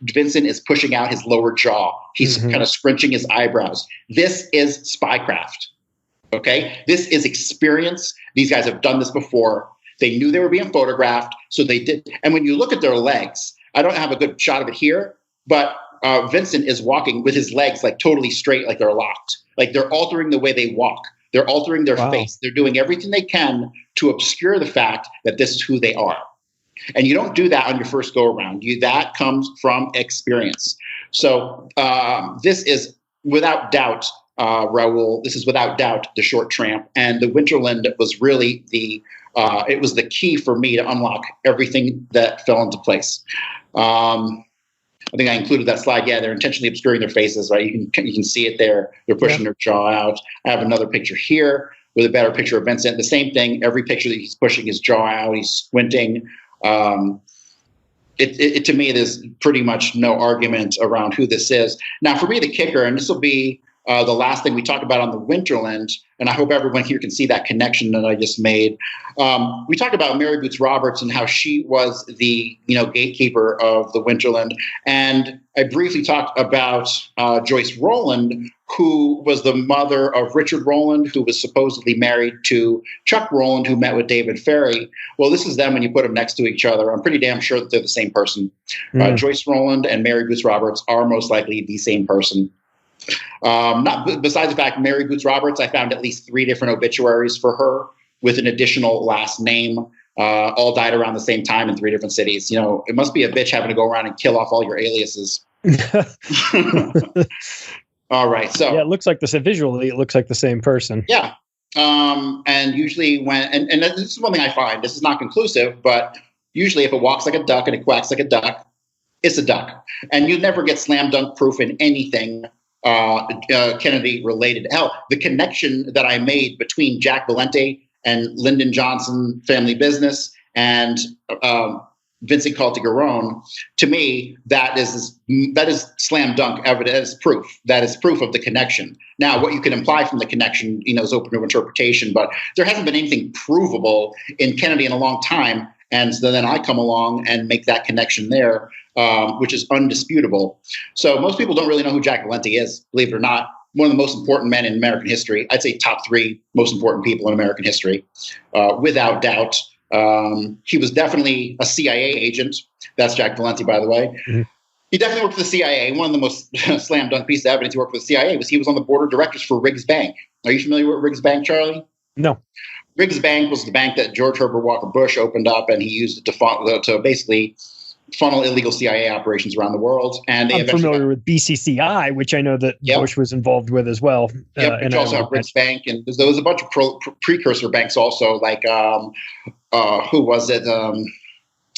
Vincent is pushing out his lower jaw. He's kind of scrunching his eyebrows. This is spycraft. Okay? This is experience. These guys have done this before. They knew they were being photographed, so they did. And when you look at their legs, I don't have a good shot of it here, but Vincent is walking with his legs like totally straight, like they're locked. Like they're altering the way they walk. They're altering their face. They're doing everything they can to obscure the fact that this is who they are. And you don't do that on your first go around. That comes from experience. So this is without doubt, Raul, this is without doubt the short tramp. And the Winterland was really it was the key for me to unlock everything that fell into place. I think I included that slide. Yeah, they're intentionally obscuring their faces, right? You can see it there. They're pushing their jaw out. I have another picture here with a better picture of Vincent. The same thing. Every picture that he's pushing his jaw out, he's squinting. To me, there's pretty much no argument around who this is. Now, for me, the kicker, and this will be the last thing we talk about on the Winterland, and I hope everyone here can see that connection that I just made. We talked about Mary Boots Roberts and how she was the gatekeeper of the Winterland, and I briefly talked about Joyce Rowland, who was the mother of Richard Rowland, who was supposedly married to Chuck Rowland, who met with David Ferry. Well, this is them when you put them next to each other. I'm pretty damn sure that they're the same person. Joyce Rowland and Mary Boots Roberts are most likely the same person. Not besides the fact Mary Boots Roberts, I found at least 3 different obituaries for her with an additional last name. All died around the same time in 3 different cities. It must be a bitch having to go around and kill off all your aliases. All right. So yeah, it looks like visually, it looks like the same person. Yeah. And usually and this is one thing I find, this is not conclusive, but usually if it walks like a duck and it quacks like a duck, it's a duck. And you never get slam dunk proof in anything Kennedy related. Hell, the connection that I made between Jack Valente and Lyndon Johnson family business and Vincent Caltagoron, to me, that is slam dunk evidence, proof. That is proof of the connection. Now, what you can imply from the connection, is open to interpretation, but there hasn't been anything provable in Kennedy in a long time. And so then I come along and make that connection there, which is undisputable. So most people don't really know who Jack Valente is, believe it or not. One of the most important men in American history. I'd say top 3 most important people in American history, without doubt. He was definitely a CIA agent. That's Jack Valente, by the way. Mm-hmm. He definitely worked for the CIA. One of the most slam dunk pieces of evidence he worked for the CIA was he was on the board of directors for Riggs Bank. Are you familiar with Riggs Bank, Charlie? No. Riggs Bank was the bank that George Herbert Walker Bush opened up, and he used it to basically funnel illegal CIA operations around the world. And I'm familiar with BCCI, which I know that Bush was involved with as well. Yep, and also have Riggs Bank, and there was a bunch of precursor banks also, like who was it?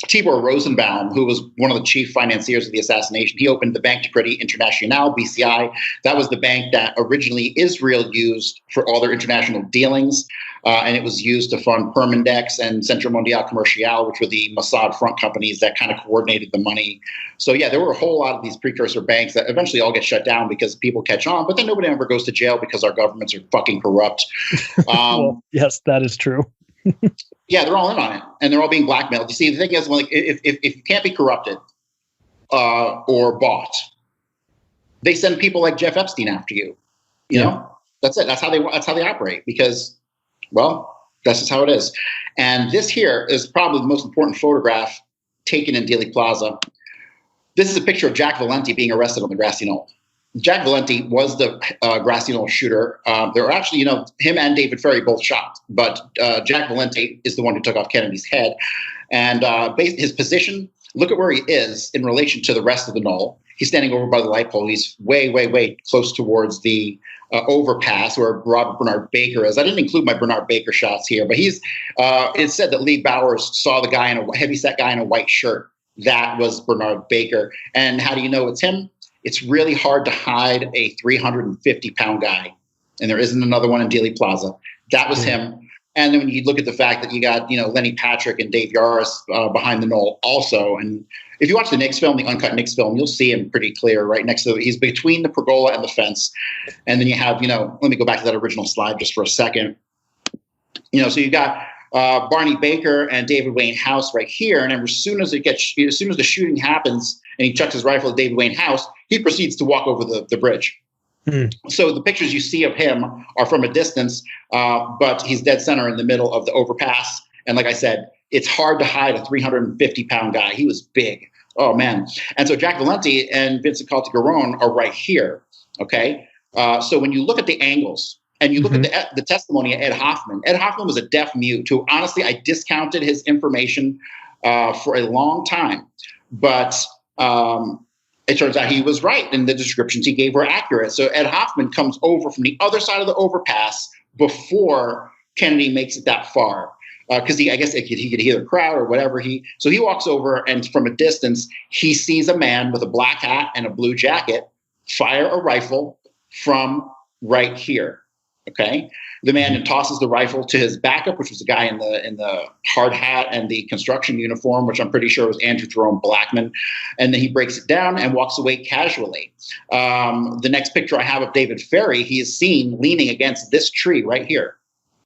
Tibor Rosenbaum, who was one of the chief financiers of the assassination, he opened the Banque de Crédit International, BCI. That was the bank that originally Israel used for all their international dealings, and it was used to fund Permindex and Centre Mondial Commercial, which were the Mossad front companies that kind of coordinated the money. So yeah, there were a whole lot of these precursor banks that eventually all get shut down because people catch on, but then nobody ever goes to jail because our governments are fucking corrupt. Well, yes, that is true. Yeah, they're all in on it, and they're all being blackmailed. You see, the thing is, like, if you can't be corrupted or bought, they send people like Jeff Epstein after you. You know, that's it. That's how they operate because, well, that's just how it is. And this here is probably the most important photograph taken in Dealey Plaza. This is a picture of Jack Valenti being arrested on the grassy knoll. Jack Valenti was the grassy knoll shooter. There were actually, him and David Ferrie both shot, but Jack Valenti is the one who took off Kennedy's head. And his position, look at where he is in relation to the rest of the knoll. He's standing over by the light pole. He's way, way, way close towards the overpass where Robert Bernard Baker is. I didn't include my Bernard Baker shots here, but it's said that Lee Bowers saw the guy a heavyset guy in a white shirt. That was Bernard Baker. And how do you know it's him? It's really hard to hide a 350-pound guy, and there isn't another one in Dealey Plaza. That was him. And then when you look at the fact that you got, Lenny Patrick and Dave Yaris behind the knoll also, and if you watch the Knicks film, the uncut Knicks film, you'll see him pretty clear right next to it. He's between the pergola and the fence. And then you have, let me go back to that original slide just for a second. So you got Barney Baker and David Wayne House right here, and as soon as the shooting happens, and he chucks his rifle at David Wayne House, he proceeds to walk over the bridge. So the pictures you see of him are from a distance, but he's dead center in the middle of the overpass. And like I said, it's hard to hide a 350-pound guy. He was big. Oh, man. And so Jack Valenti and Vincent Caltagirone are right here, okay? So when you look at the angles, and you look at the testimony of Ed Hoffman was a deaf mute who, honestly, I discounted his information for a long time. But it turns out he was right, and the descriptions he gave were accurate. So Ed Hoffman comes over from the other side of the overpass before Kennedy makes it that far, because I guess he could hear the crowd or whatever. So he walks over, and from a distance, he sees a man with a black hat and a blue jacket fire a rifle from right here. Okay, the man tosses the rifle to his backup, which was the guy in the hard hat and the construction uniform, which I'm pretty sure was Andrew Jerome Blackman. And then he breaks it down and walks away casually. The next picture I have of David Ferrie, he is seen leaning against this tree right here.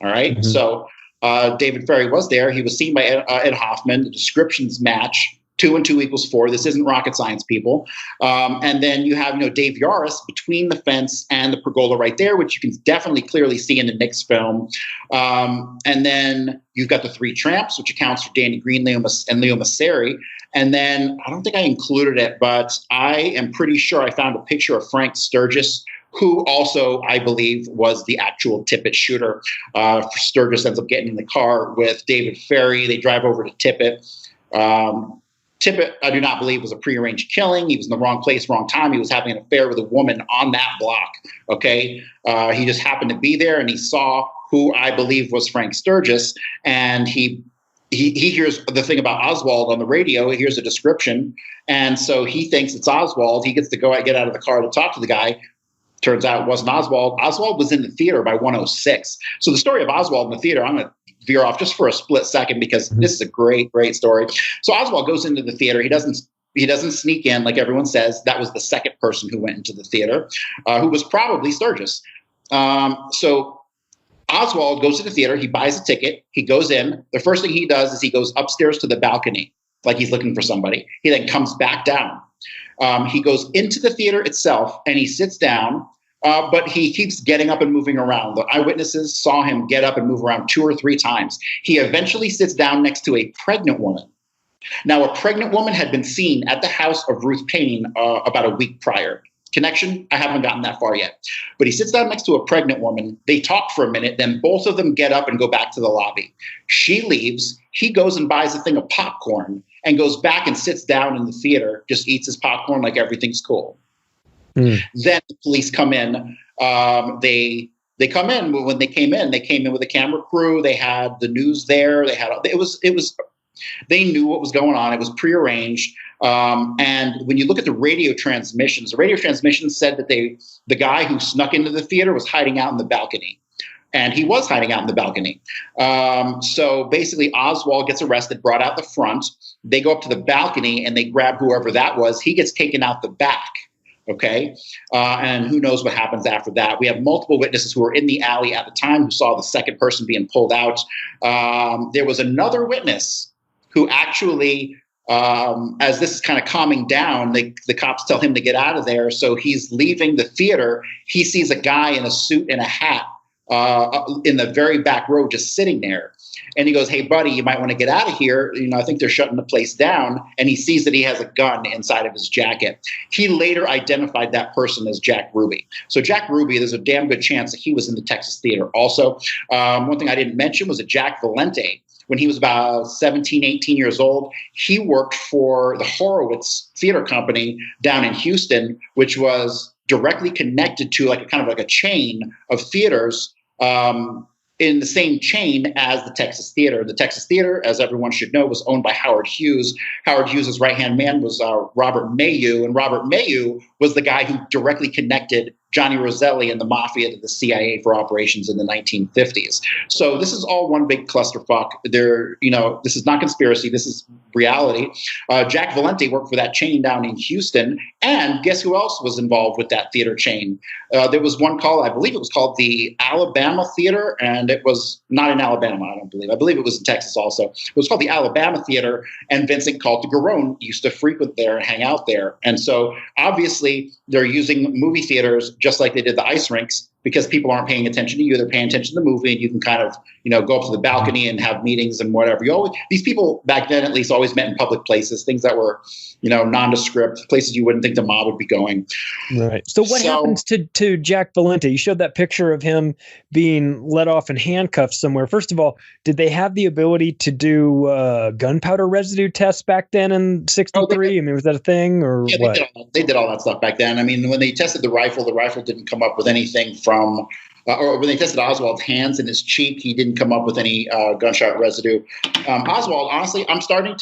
All right, so David Ferrie was there. He was seen by Ed Hoffman. The descriptions match. 2 and 2 equals 4. This isn't rocket science, people. And then you have, Dave Yaris between the fence and the pergola right there, which you can definitely clearly see in the Knicks film. And then you've got the 3 tramps, which accounts for Danny Green, and Leo Masseri. And then I don't think I included it, but I am pretty sure I found a picture of Frank Sturgis, who also, I believe, was the actual Tippett shooter. Sturgis ends up getting in the car with David Ferrie. They drive over to Tippett. Tippett, I do not believe, was a prearranged killing. He was in the wrong place, wrong time. He was having an affair with a woman on that block, okay? He just happened to be there, and he saw who I believe was Frank Sturgis, and he hears the thing about Oswald on the radio. He hears a description, and so he thinks it's Oswald. He gets to get out of the car to talk to the guy. Turns out it wasn't Oswald. Oswald was in the theater by 1:06. So the story of Oswald in the theater, I'm going to veer off just for a split second because this is a great, great story. So Oswald goes into the theater. He doesn't sneak in like everyone says. That was the second person who went into the theater, who was probably Sturgis. So Oswald goes to the theater. He buys a ticket. He goes in. The first thing he does is he goes upstairs to the balcony like he's looking for somebody. He then comes back down. He goes into the theater itself and he sits down. But he keeps getting up and moving around. The eyewitnesses saw him get up and move around 2 or 3 times. He eventually sits down next to a pregnant woman. Now, a pregnant woman had been seen at the house of Ruth Payne about a week prior. Connection? I haven't gotten that far yet. But he sits down next to a pregnant woman. They talk for a minute. Then both of them get up and go back to the lobby. She leaves. He goes and buys a thing of popcorn and goes back and sits down in the theater, just eats his popcorn like everything's cool. Then the police come in. They come in. When they came in with a camera crew. They had the news there. It was They knew what was going on. It was prearranged. And when you look at the radio transmissions said that the guy who snuck into the theater was hiding out in the balcony. And he was hiding out in the balcony. So basically, Oswald gets arrested, brought out the front. They go up to the balcony and they grab whoever that was. He gets taken out the back. Okay. And who knows what happens after that. We have multiple witnesses who were in the alley at the time who saw the second person being pulled out. There was another witness who actually, as this is kind of calming down, the cops tell him to get out of there. So he's leaving the theater. He sees a guy in a suit and a hat in the very back row just sitting there. And he goes, "Hey, buddy, you might want to get out of here. I think they're shutting the place down." And he sees that he has a gun inside of his jacket. He later identified that person as Jack Ruby. So Jack Ruby, there's a damn good chance that he was in the Texas theater also. One thing I didn't mention was that Jack Valente, when he was about 17, 18 years old, he worked for the Horowitz Theater Company down in Houston, which was directly connected to like a chain of theaters in the same chain as the Texas Theater. The Texas Theater, as everyone should know, was owned by Howard Hughes. Howard Hughes' right-hand man was Robert Mayu, and Robert Mayu was the guy who directly connected Johnny Roselli and the Mafia to the CIA for operations in the 1950s. So this is all one big clusterfuck. This is not conspiracy. This is reality. Jack Valente worked for that chain down in Houston. And guess who else was involved with that theater chain? There was one called, I believe it was called the Alabama Theater, and it was not in Alabama, I don't believe. I believe it was in Texas also. It was called the Alabama Theater, and Vincent Caltagirone used to frequent there and hang out there. And so obviously they're using movie theaters just like they did the ice rinks, because people aren't paying attention to you. They're paying attention to the movie, and you can kind of, go up to the balcony and have meetings and whatever. These people back then at least always met in public places, things that were, nondescript, places you wouldn't think the mob would be going. Right. So what happens to Jack Valente? You showed that picture of him being let off in handcuffs somewhere. First of all, did they have the ability to do gunpowder residue tests back then in '63? Was that a thing or what? They did all that stuff back then. When they tested the rifle didn't come up with anything from, or when they tested Oswald's hands and his cheek, he didn't come up with any gunshot residue. Oswald, honestly, I'm starting,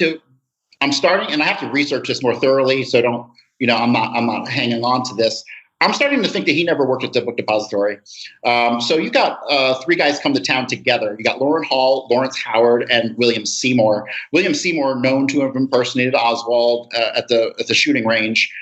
and I have to research this more thoroughly, so I'm not hanging on to this. I'm starting to think that he never worked at the book depository. So you got three guys come to town together. You got Lauren Hall, Lawrence Howard, and William Seymour. William Seymour, known to have impersonated Oswald at the shooting range.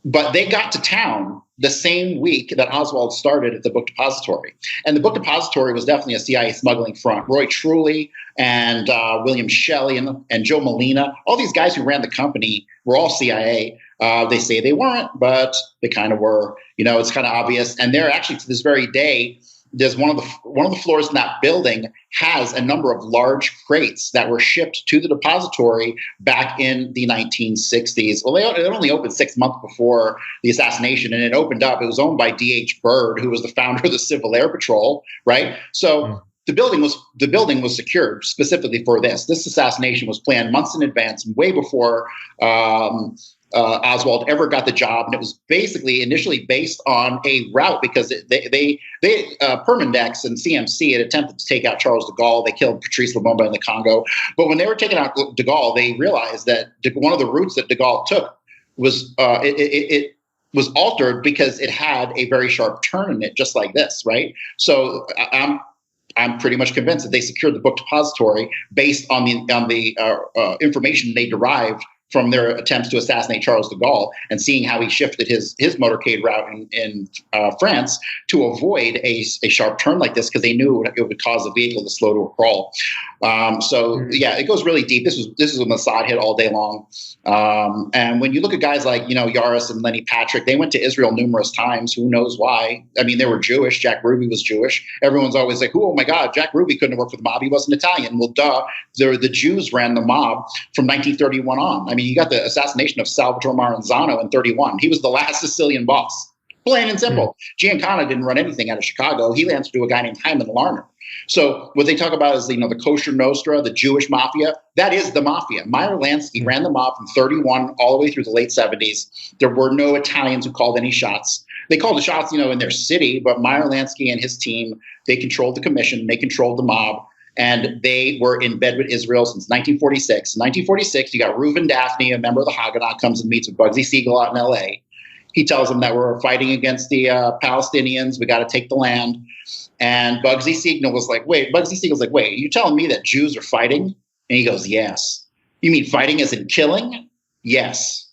But they got to town the same week that Oswald started at the book depository. And the book depository was definitely a CIA smuggling front. Roy Truly and William Shelley and Joe Molina, all these guys who ran the company were all CIA. They say they weren't, but they kind of were. It's kind of obvious. And they're actually, to this very day, there's one of the floors in that building has a number of large crates that were shipped to the depository back in the 1960s. Well, it only opened 6 months before the assassination, and it opened up. It was owned by D.H. Byrd, who was the founder of the Civil Air Patrol, right? So the building was secured specifically for this. This assassination was planned months in advance, way before Oswald ever got the job, and it was basically initially based on a route because Permindex and CMC had attempted to take out Charles de Gaulle. They killed Patrice Lumumba in the Congo, but when they were taking out de Gaulle, they realized that one of the routes that de Gaulle took was it was altered because it had a very sharp turn in it, just like this, right? So I'm pretty much convinced that they secured the book depository based on the information they derived from their attempts to assassinate Charles de Gaulle, and seeing how he shifted his motorcade route in France to avoid a sharp turn like this, because they knew it would cause the vehicle to slow to a crawl. Yeah, it goes really deep. This is a Mossad hit all day long. And when you look at guys like, Yaris and Lenny Patrick, they went to Israel numerous times. Who knows why? They were Jewish. Jack Ruby was Jewish. Everyone's always like, oh my God, Jack Ruby couldn't have worked for the mob. He wasn't Italian. Well, duh. The Jews ran the mob from 1931 on. You got the assassination of Salvatore Maranzano in 31. He was the last Sicilian boss. Plain and simple. Giancana didn't run anything out of Chicago. He answered to a guy named Hyman Larner. So what they talk about is, the kosher Nostra, the Jewish mafia. That is the mafia. Meyer Lansky ran the mob from 31 all the way through the late 70s. There were no Italians who called any shots. They called the shots, in their city, but Meyer Lansky and his team, they controlled the commission, they controlled the mob. and they were in bed with Israel since 1946. In 1946, you got Reuven Daphne, a member of the Haganah, comes and meets with Bugsy Siegel out in L.A. He tells him that we're fighting against the Palestinians. We got to take the land. And Bugsy Siegel's like, wait, you telling me that Jews are fighting? And he goes, yes. You mean fighting as in killing? Yes.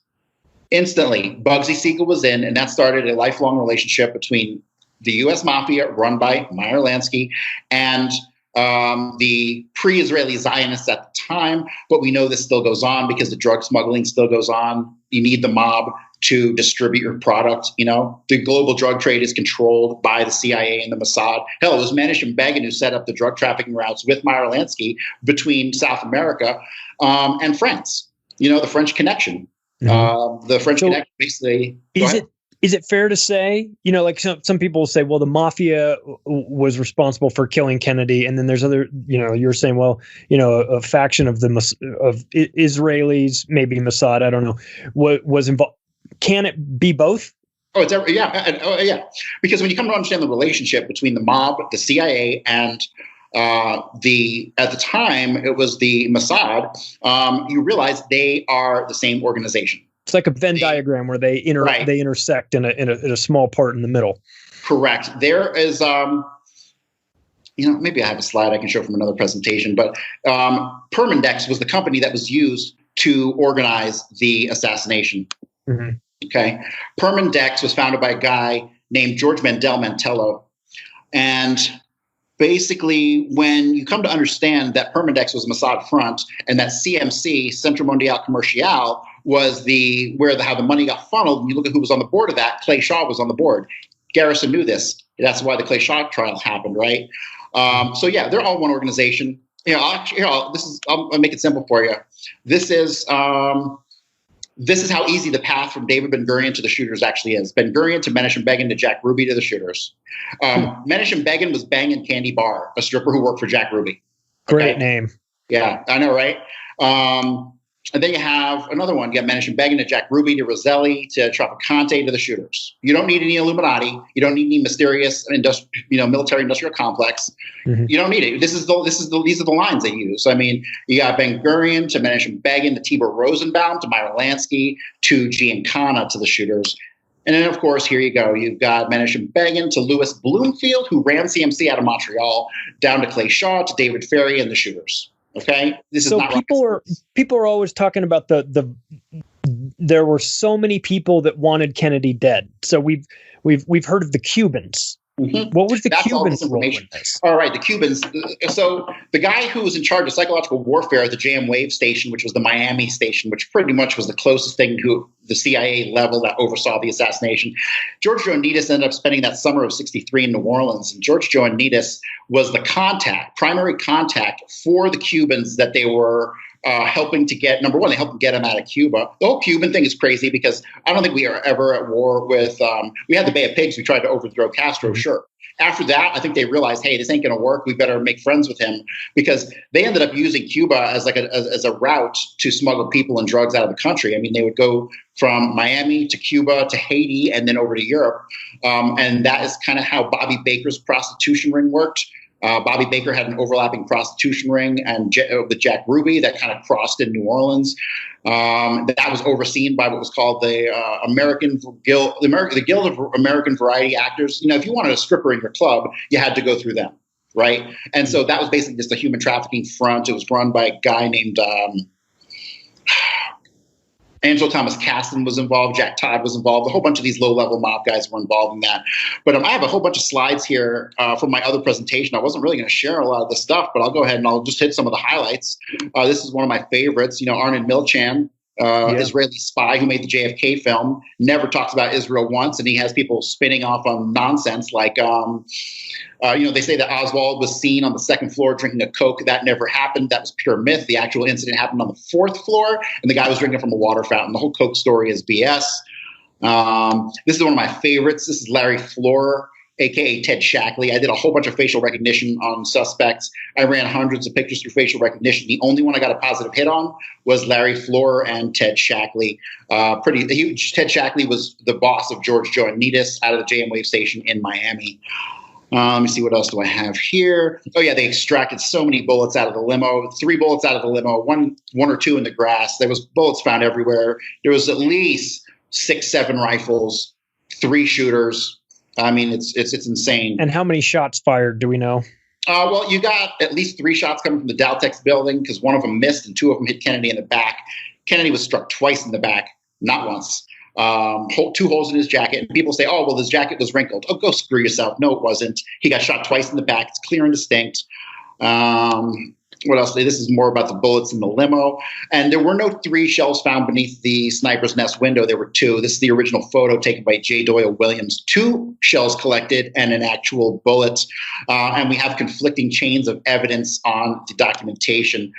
Instantly, Bugsy Siegel was in, and that started a lifelong relationship between the U.S. Mafia, run by Meyer Lansky, and the pre-Israeli Zionists at the time. But we know this still goes on because the drug smuggling still goes on. You need the mob to distribute your product. You know, the global drug trade is controlled by the CIA and the Mossad. Hell, it was Menachem Begin who set up the drug trafficking routes with Meyer Lansky between South America and France. You know, the French connection. The French connection basically. Is it fair to say, you know, like some people will say, well, the Mafia was responsible for killing Kennedy, and then there's other, you know, you're saying, well, you know, a faction of Israelis, maybe Mossad, I don't know, was involved. Can it be both? Oh, yeah. Because when you come to understand the relationship between the mob, the CIA, and at the time it was the Mossad, you realize they are the same organization. It's like a Venn diagram where they intersect in a small part in the middle. Correct. There is, you know, maybe I have a slide I can show from another presentation, but Permindex was the company that was used to organize the assassination. Mm-hmm. Okay. Permindex was founded by a guy named George Mandel Mantello. And basically, when you come to understand that Permindex was a Mossad front and that CMC, Centre Mondial Commercial, was how the money got funneled, and you look at who was on the board of that, Clay Shaw was on the board. Garrison knew this. That's why the Clay Shaw trial happened, right? So yeah, they're all one organization. You know, I'll make it simple for you. This is how easy the path from David Ben Gurion to the shooters actually is. Ben Gurion to Menachem Begin to Jack Ruby to the shooters. Menachem Begin was banging Candy Barr, a stripper who worked for Jack Ruby. Okay? Great name. Yeah, I know, right? And then you have another one. You got Menachem Begin to Jack Ruby to Roselli to Traficante to the shooters. You don't need any Illuminati. You don't need any mysterious military-industrial complex. Mm-hmm. You don't need it. These are the lines they use. I mean, you got Ben Gurion to Menachem Begin to Tibor Rosenbaum to Meyer Lansky to Giancana to the shooters. And then, of course, here you go. You've got Menachem Begin to Louis Bloomfield, who ran CMC out of Montreal, down to Clay Shaw to David Ferry and the shooters. Okay, this is so not people are always talking about there were so many people that wanted Kennedy dead. So we've heard of the Cubans. Mm-hmm. What was the Cubans' role in this? All right, the Cubans. So the guy who was in charge of psychological warfare at the JM Wave station, which was the Miami station, which pretty much was the closest thing to the CIA level that oversaw the assassination, George Ioannidis ended up spending that summer of '63 in New Orleans. And George Ioannidis was the primary contact for the Cubans that they were helping to get. Number one, they helped get him out of Cuba. The whole Cuban thing is crazy because I don't think we are ever at war with. We had the Bay of Pigs. We tried to overthrow Castro, sure. After that, I think they realized, hey, this ain't going to work. We better make friends with him, because they ended up using Cuba as as a route to smuggle people and drugs out of the country. I mean, they would go from Miami to Cuba to Haiti and then over to Europe. And that is kind of how Bobby Baker's prostitution ring worked. Bobby Baker had an overlapping prostitution ring and with Jack Ruby that kind of crossed in New Orleans. That was overseen by what was called the Guild of American Variety Actors. You know, if you wanted a stripper in your club, you had to go through them, right? And so that was basically just a human trafficking front. It was run by a guy named Angelo Thomas Caston was involved. Jack Todd was involved. A whole bunch of these low-level mob guys were involved in that. But I have a whole bunch of slides here from my other presentation. I wasn't really going to share a lot of the stuff, but I'll go ahead and I'll just hit some of the highlights. This is one of my favorites. You know, Arnon Milchan, Israeli spy who made the JFK film, never talks about Israel once, and he has people spinning off on nonsense like, they say that Oswald was seen on the second floor drinking a Coke. That never happened. That was pure myth. The actual incident happened on the fourth floor, and the guy was drinking from a water fountain. The whole Coke story is BS. This is one of my favorites. This is Larry Floor, a.k.a. Ted Shackley. I did a whole bunch of facial recognition on suspects. I ran hundreds of pictures through facial recognition. The only one I got a positive hit on was Larry Floor and Ted Shackley. Pretty huge. Ted Shackley was the boss of George Ioannidis out of the JM Wave station in Miami. Let me see, what else do I have here? Oh yeah, they extracted so many bullets out of the limo. 3 bullets out of the limo, one or two in the grass. There was bullets found everywhere. There was at least 6-7 rifles, 3 shooters. I mean, it's insane. And how many shots fired? Do we know? Well, you got at least 3 shots coming from the Daltex building because one of them missed and 2 of them hit Kennedy in the back. Kennedy was struck twice in the back, not once. 2 holes in his jacket. And people say, oh, well, his jacket was wrinkled. Oh, go screw yourself. No, it wasn't. He got shot twice in the back. It's clear and distinct. What else? This is more about the bullets in the limo. And there were no 3 shells found beneath the sniper's nest window. There were 2. This is the original photo taken by J. Doyle Williams. 2 shells collected and an actual bullet. And we have conflicting chains of evidence on the documentation.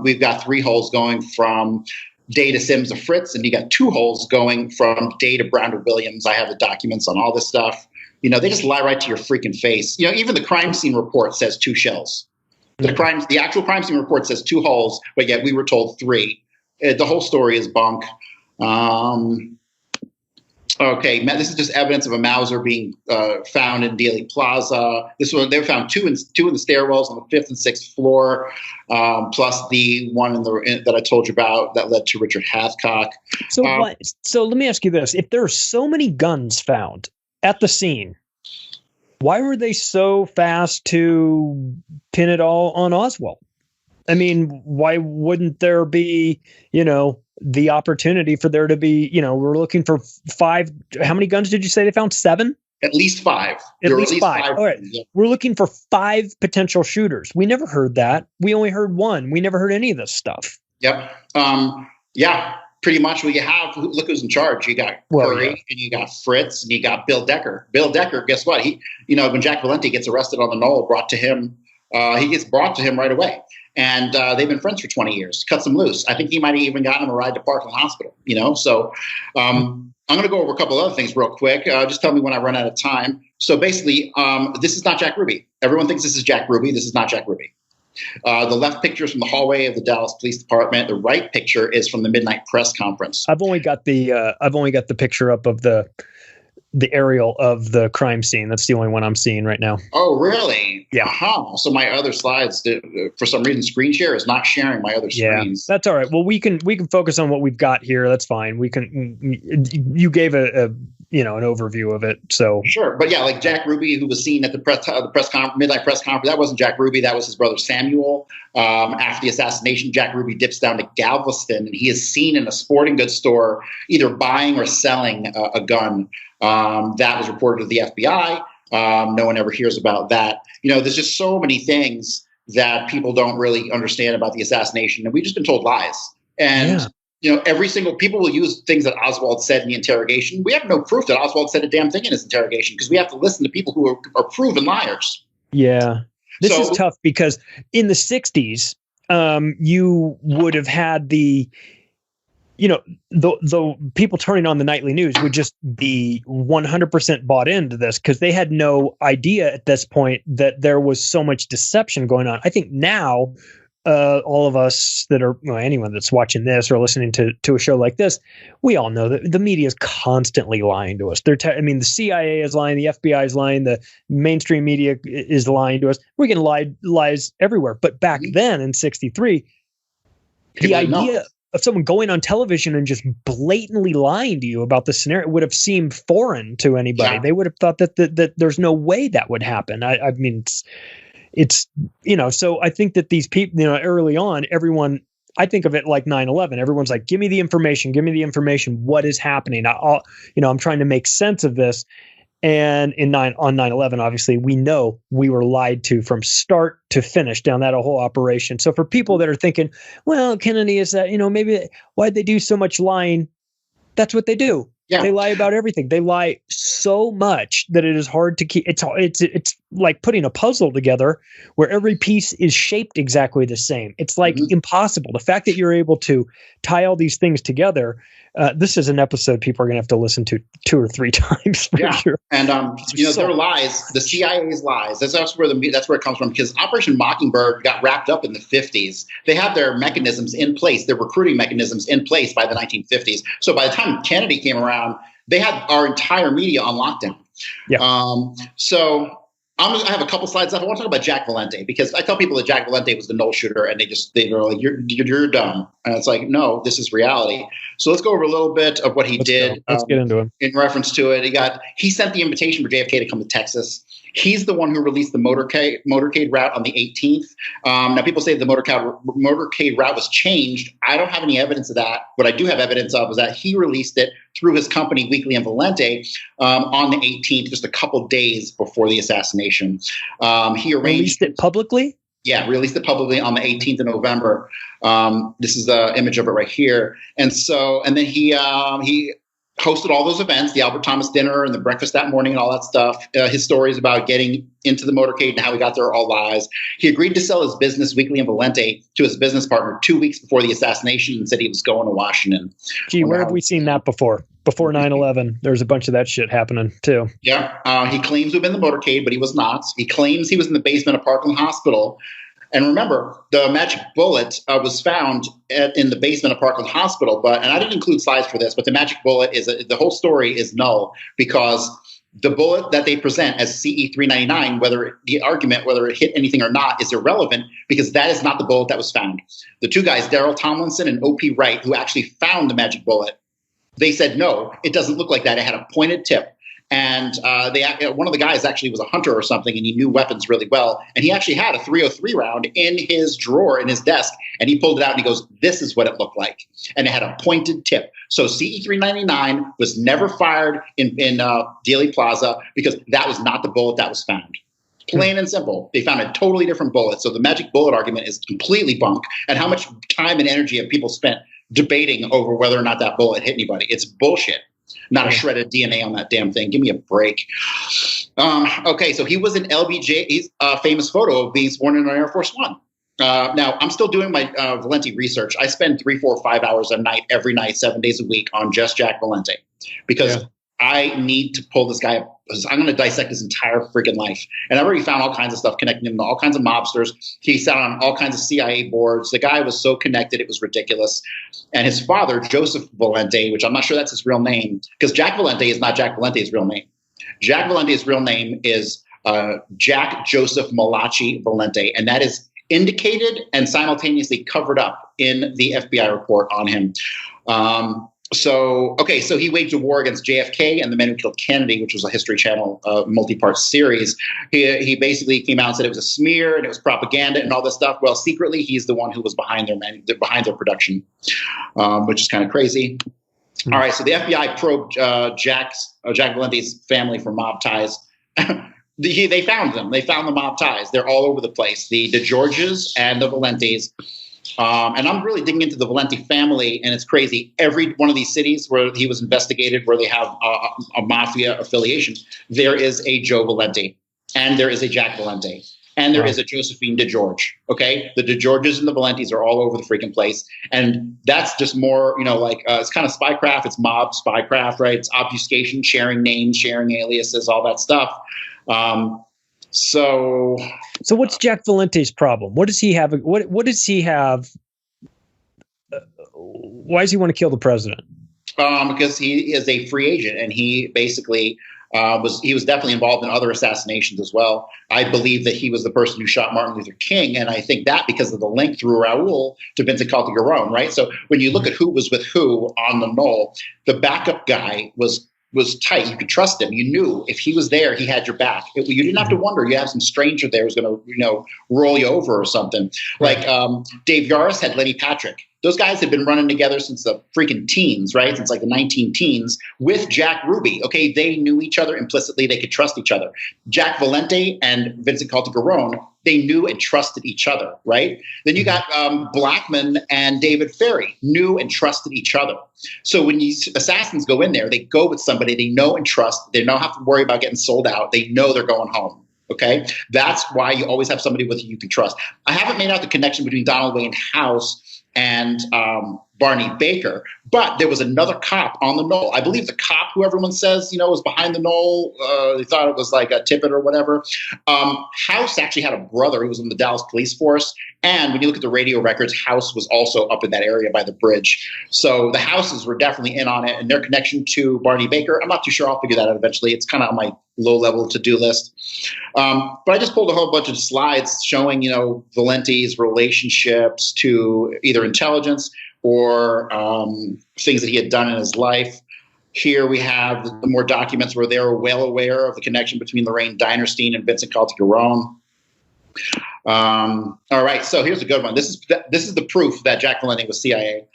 We've got 3 holes going from Day to Sims to Fritz, and you got 2 holes going from Day to Brown to Williams. I have the documents on all this stuff. They just lie right to your freaking face. Even the crime scene report says 2 shells. The actual crime scene report says 2 holes, but yet we were told 3. The whole story is bunk. Okay, this is just evidence of a Mauser being found in Dealey Plaza. This one, they found 2 in the stairwells on the 5th and 6th floor, plus the one that I told you about that led to Richard Hathcock. So let me ask you this: if there are so many guns found at the scene, why were they so fast to pin it all on Oswald? I mean, why wouldn't there be, the opportunity for there to be, we're looking for 5. How many guns did you say they found? 7? At least 5. At least 5. All right. Yeah. We're looking for 5 potential shooters. We never heard that. We only heard 1. We never heard any of this stuff. Yep. Yeah. Pretty much what you have, look who's in charge. You got Curry, and you got Fritz, and you got Bill Decker. Bill Decker, guess what? He, when Jack Valenti gets arrested on the knoll, he gets brought to him right away. And they've been friends for 20 years. Cuts him loose. I think he might have even gotten him a ride to Parkland Hospital, So I'm going to go over a couple other things real quick. Just tell me when I run out of time. So basically, this is not Jack Ruby. Everyone thinks this is Jack Ruby. This is not Jack Ruby. The left picture is from the hallway of the Dallas Police Department. The right picture is from the midnight press conference. I've only got the picture up of the aerial of the crime scene. That's the only one I'm seeing right now. Oh, really? Yeah. Uh-huh. So my other slides, for some reason, screen share is not sharing my other screens. That's all right. Well, we can focus on what we've got here. That's fine. You gave an overview of it. So sure, but yeah, like Jack Ruby, who was seen at the midnight press conference, that wasn't Jack Ruby. That was his brother Samuel. After the assassination, Jack Ruby dips down to Galveston, and he is seen in a sporting goods store either buying or selling a gun. That was reported to the FBI. No one ever hears about that. There's just so many things that people don't really understand about the assassination, and we've just been told lies. And every single people will use things that Oswald said in the interrogation. We have no proof that Oswald said a damn thing in his interrogation because we have to listen to people who are proven liars. Yeah, this is tough because in the 60s, you would have had the people turning on the nightly news would just be 100% bought into this because they had no idea at this point that there was so much deception going on. I think now all of us that are, anyone that's watching this or listening to a show like this, we all know that the media is constantly lying to us. The CIA is lying, the FBI is lying, the mainstream media is lying to us. We're getting lies everywhere. But back then in 63, the idea of someone going on television and just blatantly lying to you about the scenario would have seemed foreign to anybody. Yeah. They would have thought that there's no way that would happen. I mean, it's so I think that these people, early on, everyone, I think of it like 9/11. Everyone's like, give me the information. What is happening? I'm trying to make sense of this. And on 9/11, obviously, we know we were lied to from start to finish down that whole operation. So for people that are thinking, well, Kennedy is that, maybe why'd they do so much lying? That's what they do. Yeah. They lie about everything. They lie so much that it is hard to keep. It's like putting a puzzle together where every piece is shaped exactly the same. It's like impossible. The fact that you're able to tie all these things together. This is an episode people are going to have to listen to 2 or 3 times for sure. And their lies, the CIA's lies. That's where it comes from. Because Operation Mockingbird got wrapped up in the 50s. They had their mechanisms in place, their recruiting mechanisms in place by the 1950s. So by the time Kennedy came around, they had our entire media on lockdown. Yeah. So I have a couple slides left. I want to talk about Jack Valente because I tell people that Jack Valente was the null shooter, and they're like, "You're dumb," and it's like, no, this is reality. So let's go over a little bit of what he did. Let's get into him. In reference to it, he sent the invitation for JFK to come to Texas. He's the one who released the motorcade route on the 18th. Now, people say the motorcade route was changed. I don't have any evidence of that. What I do have evidence of is that he released it through his company, Weekly and Valente, on the 18th, just a couple days before the assassination. He released it publicly? Yeah, released it publicly on the 18th of November. This is the image of it right here. And then he hosted all those events, the Albert Thomas dinner and the breakfast that morning and all that stuff. His stories about getting into the motorcade and how he got there are all lies. He agreed to sell his business, Weekly and Valente, to his business partner 2 weeks before the assassination and said he was going to Washington. Gee, where have we seen that before? Before 9/11, there was a bunch of that shit happening too. Yeah. He claims to have been in the motorcade, but he was not. He claims he was in the basement of Parkland Hospital. And remember, the magic bullet was found in the basement of Parkland Hospital. And I didn't include slides for this, but the magic bullet the whole story is null because the bullet that they present as CE-399, whether it hit anything or not, is irrelevant because that is not the bullet that was found. The two guys, Daryl Tomlinson and O.P. Wright, who actually found the magic bullet, they said, no, it doesn't look like that. It had a pointed tip. And one of the guys actually was a hunter or something, and he knew weapons really well. And he actually had a .303 round in his drawer in his desk, and he pulled it out and he goes, "This is what it looked like," and it had a pointed tip. So CE-399 was never fired in Dealey Plaza because that was not the bullet that was found. Plain and simple. They found a totally different bullet. So the magic bullet argument is completely bunk. And how much time and energy have people spent debating over whether or not that bullet hit anybody? It's bullshit. Not a shred of DNA on that damn thing. Give me a break. Okay, so he was in LBJ's famous photo of being sworn in on Air Force One. Now, I'm still doing my Valente research. I spend 3, 4, 5 hours a night, every night, 7 days a week on just Jack Valente because I need to pull this guy up. I'm going to dissect his entire freaking life. And I've already found all kinds of stuff connecting him to all kinds of mobsters. He sat on all kinds of CIA boards. The guy was so connected, it was ridiculous. And his father, Joseph Valente, which I'm not sure that's his real name, because Jack Valente is not Jack Valente's real name. Jack Valente's real name is Jack Joseph Malachi Valente. And that is indicated and simultaneously covered up in the FBI report on him. So he waged a war against JFK and the men who killed Kennedy, which was a History Channel multi-part series. He basically came out and said it was a smear and it was propaganda and all this stuff. Well, secretly, he's the one who was behind their production, which is kind of crazy. All right, so the FBI probed Jack Valente's family for mob ties. They found them. They found the mob ties. They're all over the place. The DeGeorges and the Valentes. And I'm really digging into the Valenti family, and it's crazy. Every one of these cities where he was investigated, where they have a mafia affiliation, there is a Joe Valenti, and there is a Jack Valente, and there is a Josephine DeGeorge. Okay, the DeGeorges and the Valentes are all over the freaking place, and that's just more, it's kind of spycraft. It's mob spycraft, right? It's obfuscation, sharing names, sharing aliases, all that stuff. So what's Jack Valente's problem? What does he have? What does he have? Why does he want to kill the president? Because he is a free agent, and he basically was definitely involved in other assassinations as well. I believe that he was the person who shot Martin Luther King, and I think that because of the link through Raul to Vincent Calderon, right? So when you look at who was with who on the knoll, the backup guy was tight. You could trust him. You knew if he was there, he had your back. You didn't have to wonder. You have some stranger there who's going to, roll you over or something. Like Dave Yaris had Lenny Patrick. Those guys had been running together since the freaking teens, right? Since like the 19-teens with Jack Ruby. Okay, they knew each other implicitly. They could trust each other. Jack Valente and Vincent Calderon, they knew and trusted each other, right? Then you got Blackman and David Ferry, knew and trusted each other. So when these assassins go in there, they go with somebody they know and trust. They don't have to worry about getting sold out. They know they're going home. Okay, that's why you always have somebody with you can trust. I haven't made out the connection between Donald Wayne House and Barney Baker, but there was another cop on the knoll. I believe the cop who everyone says, was behind the knoll, they thought it was like a Tippett or whatever. House actually had a brother who was in the Dallas police force. And when you look at the radio records, House was also up in that area by the bridge. So the Houses were definitely in on it, and their connection to Barney Baker, I'm not too sure. I'll figure that out eventually. It's kind of on my low-level to-do list. But I just pulled a whole bunch of slides showing, Valente's relationships to either intelligence or things that he had done in his life. Here we have the more documents where they were well aware of the connection between Lorraine Dinerstein and Vincent Caltagirone. All right, so here's a good one. This is the proof that Jack Valenti was CIA.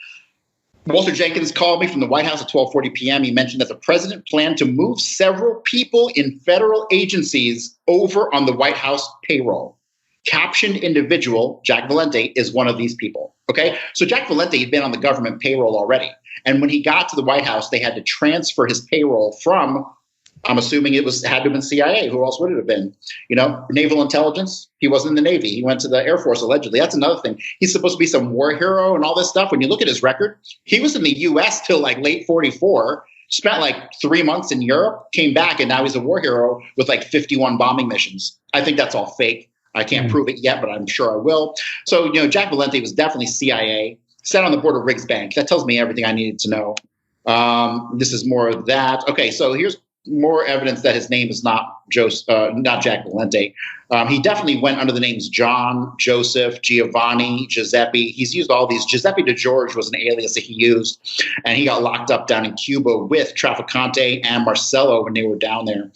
Walter Jenkins called me from the White House at 12:40 p.m. He mentioned that the president planned to move several people in federal agencies over on the White House payroll. Captioned individual, Jack Valenti, is one of these people. Okay, so Jack Valenti had been on the government payroll already. And when he got to the White House, they had to transfer his payroll from, I'm assuming had to have been CIA. Who else would it have been? Naval intelligence. He wasn't in the Navy. He went to the Air Force, allegedly. That's another thing. He's supposed to be some war hero and all this stuff. When you look at his record, he was in the U.S. till like late 44, spent like 3 months in Europe, came back, and now he's a war hero with like 51 bombing missions. I think that's all fake. I can't prove it yet, but I'm sure I will. So, Jack Valenti was definitely CIA, sat on the board of Riggs Bank. That tells me everything I needed to know. This is more of that. Okay, so here's more evidence that his name is not Jack Valenti. He definitely went under the names John, Joseph, Giovanni, Giuseppe. He's used all these. Giuseppe DeGeorge was an alias that he used, and he got locked up down in Cuba with Trafficante and Marcello when they were down there.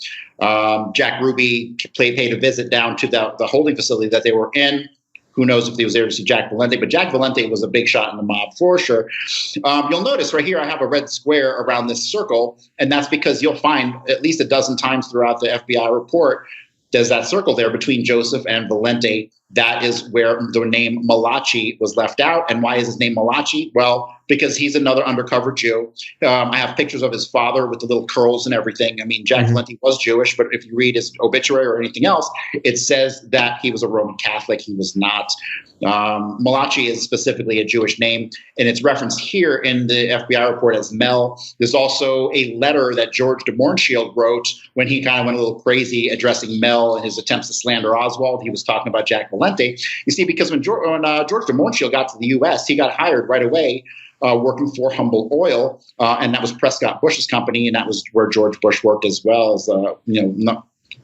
Jack Ruby paid a visit down to the holding facility that they were in. Who knows if he was there to see Jack Valenti, but Jack Valenti was a big shot in the mob for sure. You'll notice right here I have a red square around this circle, and that's because you'll find at least a dozen times throughout the FBI report there's that circle there between Joseph and Valente. That is where the name Malachi was left out. And why is his name Malachi? Well, because he's another undercover Jew. I have pictures of his father with the little curls and everything. I mean, Jack Valenti was Jewish, but if you read his obituary or anything else, it says that he was a Roman Catholic. He was not. Malachi is specifically a Jewish name, and it's referenced here in the FBI report as Mel. There's also a letter that George de Mohrenschildt wrote when he kind of went a little crazy addressing Mel and his attempts to slander Oswald. He was talking about Jack Valenti. You see, because when George de Mohrenschildt got to the U.S., he got hired right away working for Humble Oil, and that was Prescott Bush's company, and that was where George Bush worked as well as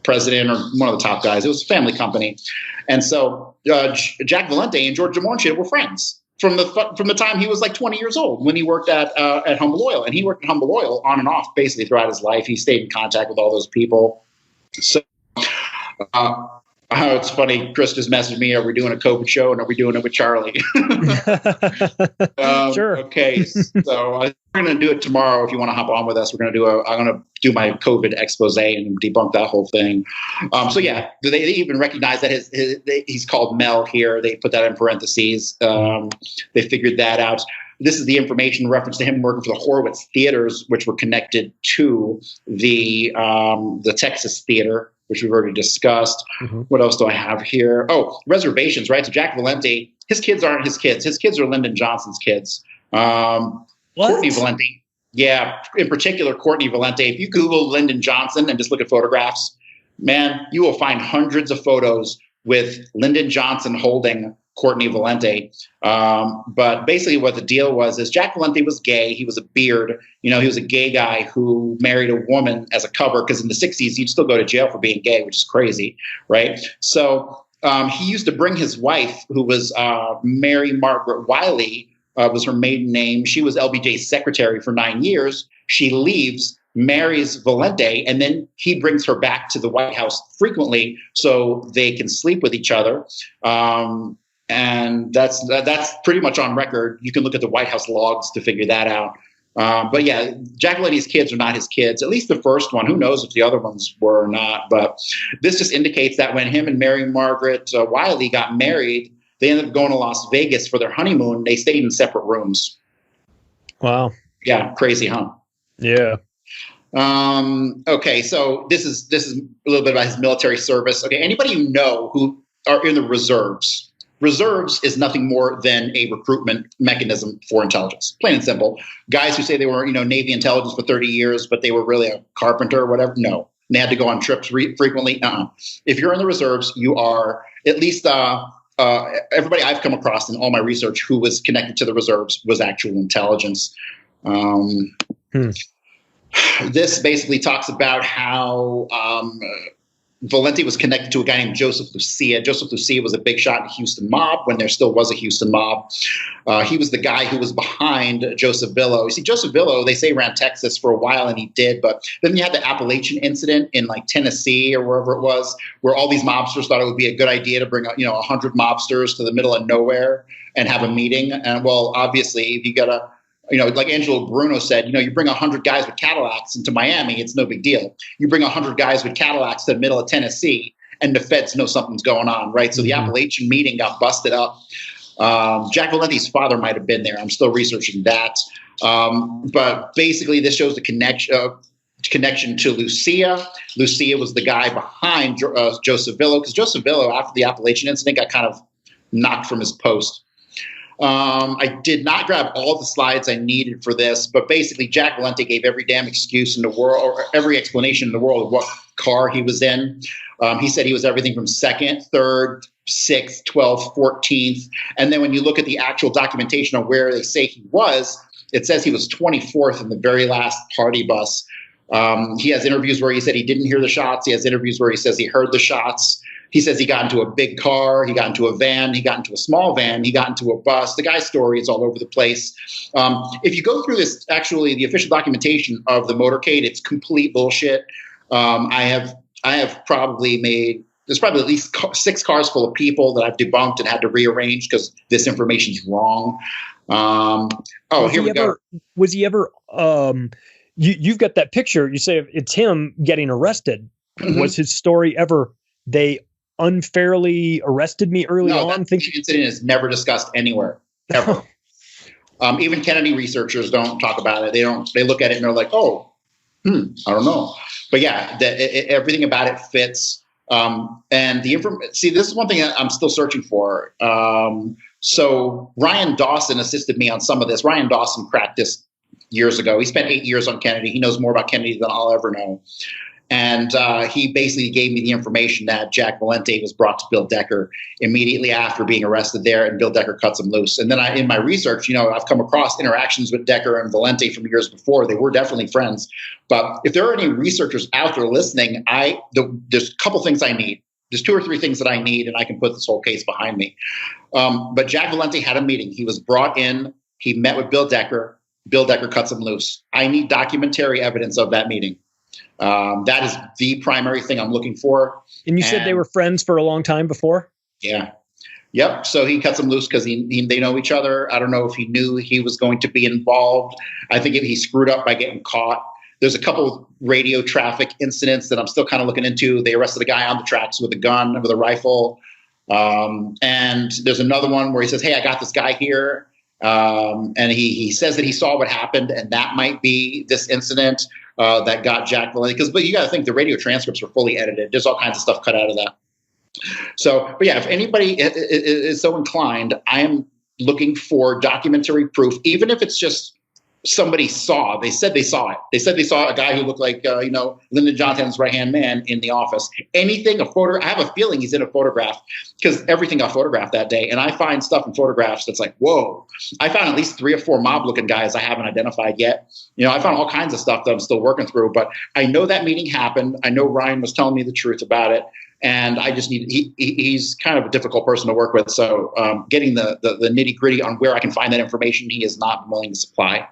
president or one of the top guys. It was a family company. And so Jack Valenti and George de Mohrenschildt were friends from the time he was like 20 years old when he worked at Humble Oil. And he worked at Humble Oil on and off basically throughout his life. He stayed in contact with all those people. So it's funny. Chris just messaged me, are we doing a COVID show and are we doing it with Charlie? Sure. Okay. So we're going to do it tomorrow. If you want to hop on with us, I'm going to do my COVID expose and debunk that whole thing. So yeah, they even recognize that he's called Mel here. They put that in parentheses. They figured that out. This is the information reference to him working for the Horowitz theaters, which were connected to the Texas theater, which we've already discussed. What else do I have here? Oh, reservations, right? So Jack Valenti, his kids aren't his kids. His kids are Lyndon Johnson's kids. Courtney Valenti. Yeah, in particular, Courtney Valenti. If you Google Lyndon Johnson and just look at photographs, man, you will find hundreds of photos with Lyndon Johnson holding Courtney Valenti. But basically what the deal was is Jack Valenti was gay. He was a beard. He was a gay guy who married a woman as a cover, because in the 60s, you'd still go to jail for being gay, which is crazy, right? So he used to bring his wife, who was Mary Margaret Wiley, was her maiden name. She was LBJ's secretary for 9 years. She leaves, marries Valente, and then he brings her back to the White House frequently so they can sleep with each other. And that's pretty much on record. You can look at the White House logs to figure that out. But yeah, Jack Valenti's kids are not his kids, at least the first one. Who knows if the other ones were or not. But this just indicates that when him and Mary Margaret Wiley got married, they ended up going to Las Vegas for their honeymoon. They stayed in separate rooms. Wow. Yeah, crazy, huh? Yeah. Okay, so this is a little bit about his military service. Okay, anybody you know who are in the reserves, Reserves is nothing more than a recruitment mechanism for intelligence, plain and simple. Guys who say they were, Navy intelligence for 30 years, but they were really a carpenter or whatever. No, they had to go on trips frequently. If you're in the reserves, you are at least everybody I've come across in all my research who was connected to the reserves was actual intelligence. This basically talks about how Valenti was connected to a guy named Joseph Lucia. Joseph Lucia was a big shot in the Houston mob when there still was a Houston mob. He was the guy who was behind Joseph Villo. You see, Joseph Villo, they say ran Texas for a while, and he did. But then you had the Appalachian incident in like Tennessee or wherever it was, where all these mobsters thought it would be a good idea to bring 100 mobsters to the middle of nowhere and have a meeting. And well, obviously, if you got to like Angelo Bruno said, you bring 100 guys with Cadillacs into Miami, it's no big deal. You bring 100 guys with Cadillacs to the middle of Tennessee, and the feds know something's going on, right? So the Appalachian meeting got busted up. Jack Valenti's father might have been there. I'm still researching that. But basically, this shows the connection to Lucia. Lucia was the guy behind Joseph Villo, because Joseph Villo, after the Appalachian incident, got kind of knocked from his post. I did not grab all the slides I needed for this, but basically Jack Valente gave every damn excuse in the world, or every explanation in the world of what car he was in. He said he was everything from 2nd, 3rd, 6th, 12th, 14th. And then when you look at the actual documentation of where they say he was, it says he was 24th in the very last party bus. He has interviews where he said he didn't hear the shots. He has interviews where he says he heard the shots. He says he got into a big car, he got into a van, he got into a small van, he got into a bus. The guy's story is all over the place. If you go through this, actually, the official documentation of the motorcade, it's complete bullshit. I have probably made, there's probably at least 6 cars full of people that I've debunked and had to rearrange because this information's wrong. Here we go. Was he ever, you've got that picture, you say it's him getting arrested. Mm-hmm. Was his story ever, they unfairly arrested me early on? That incident is never discussed anywhere, ever. Even Kennedy researchers don't talk about it. They look at it and they're like, I don't know. But yeah, everything about it fits. And the information, see, this is one thing that I'm still searching for. So Ryan Dawson assisted me on some of this. Ryan Dawson cracked this years ago. He spent 8 years on Kennedy. He knows more about Kennedy than I'll ever know. And he basically gave me the information that Jack Valente was brought to Bill Decker immediately after being arrested there, and Bill Decker cuts him loose. And then in my research, I've come across interactions with Decker and Valente from years before. They were definitely friends. But if there are any researchers out there listening, there's a couple things I need. There's 2 or 3 things that I need, and I can put this whole case behind me. But Jack Valente had a meeting. He was brought in. He met with Bill Decker. Bill Decker cuts him loose. I need documentary evidence of that meeting. That is the primary thing I'm looking for. And you said they were friends for a long time before? Yeah. Yep. So he cuts him loose because they know each other. I don't know if he knew he was going to be involved. I think he screwed up by getting caught. There's a couple of radio traffic incidents that I'm still kind of looking into. They arrested a guy on the tracks with a gun, with a rifle. And there's another one where he says, hey, I got this guy here. And he says that he saw what happened, and that might be this incident that got Jack Valente. But you got to think the radio transcripts were fully edited. There's all kinds of stuff cut out of that. So, but yeah, if anybody is so inclined, I am looking for documentary proof, even if it's just somebody saw. They said they saw it. They said they saw a guy who looked like Lyndon Johnson's right-hand man in the office. Anything, a photo. I have a feeling he's in a photograph because everything got photographed that day. And I find stuff in photographs that's like, whoa. I found at least 3 or 4 mob-looking guys I haven't identified yet. I found all kinds of stuff that I'm still working through. But I know that meeting happened. I know Ryan was telling me the truth about it. And I just need, he's kind of a difficult person to work with. So getting the nitty gritty on where I can find that information, he is not willing to supply.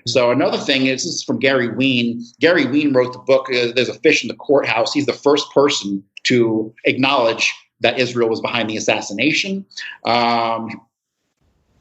So another thing is, this is from Gary Ween. Gary Ween wrote the book, There's a Fish in the Courthouse. He's the first person to acknowledge that Israel was behind the assassination.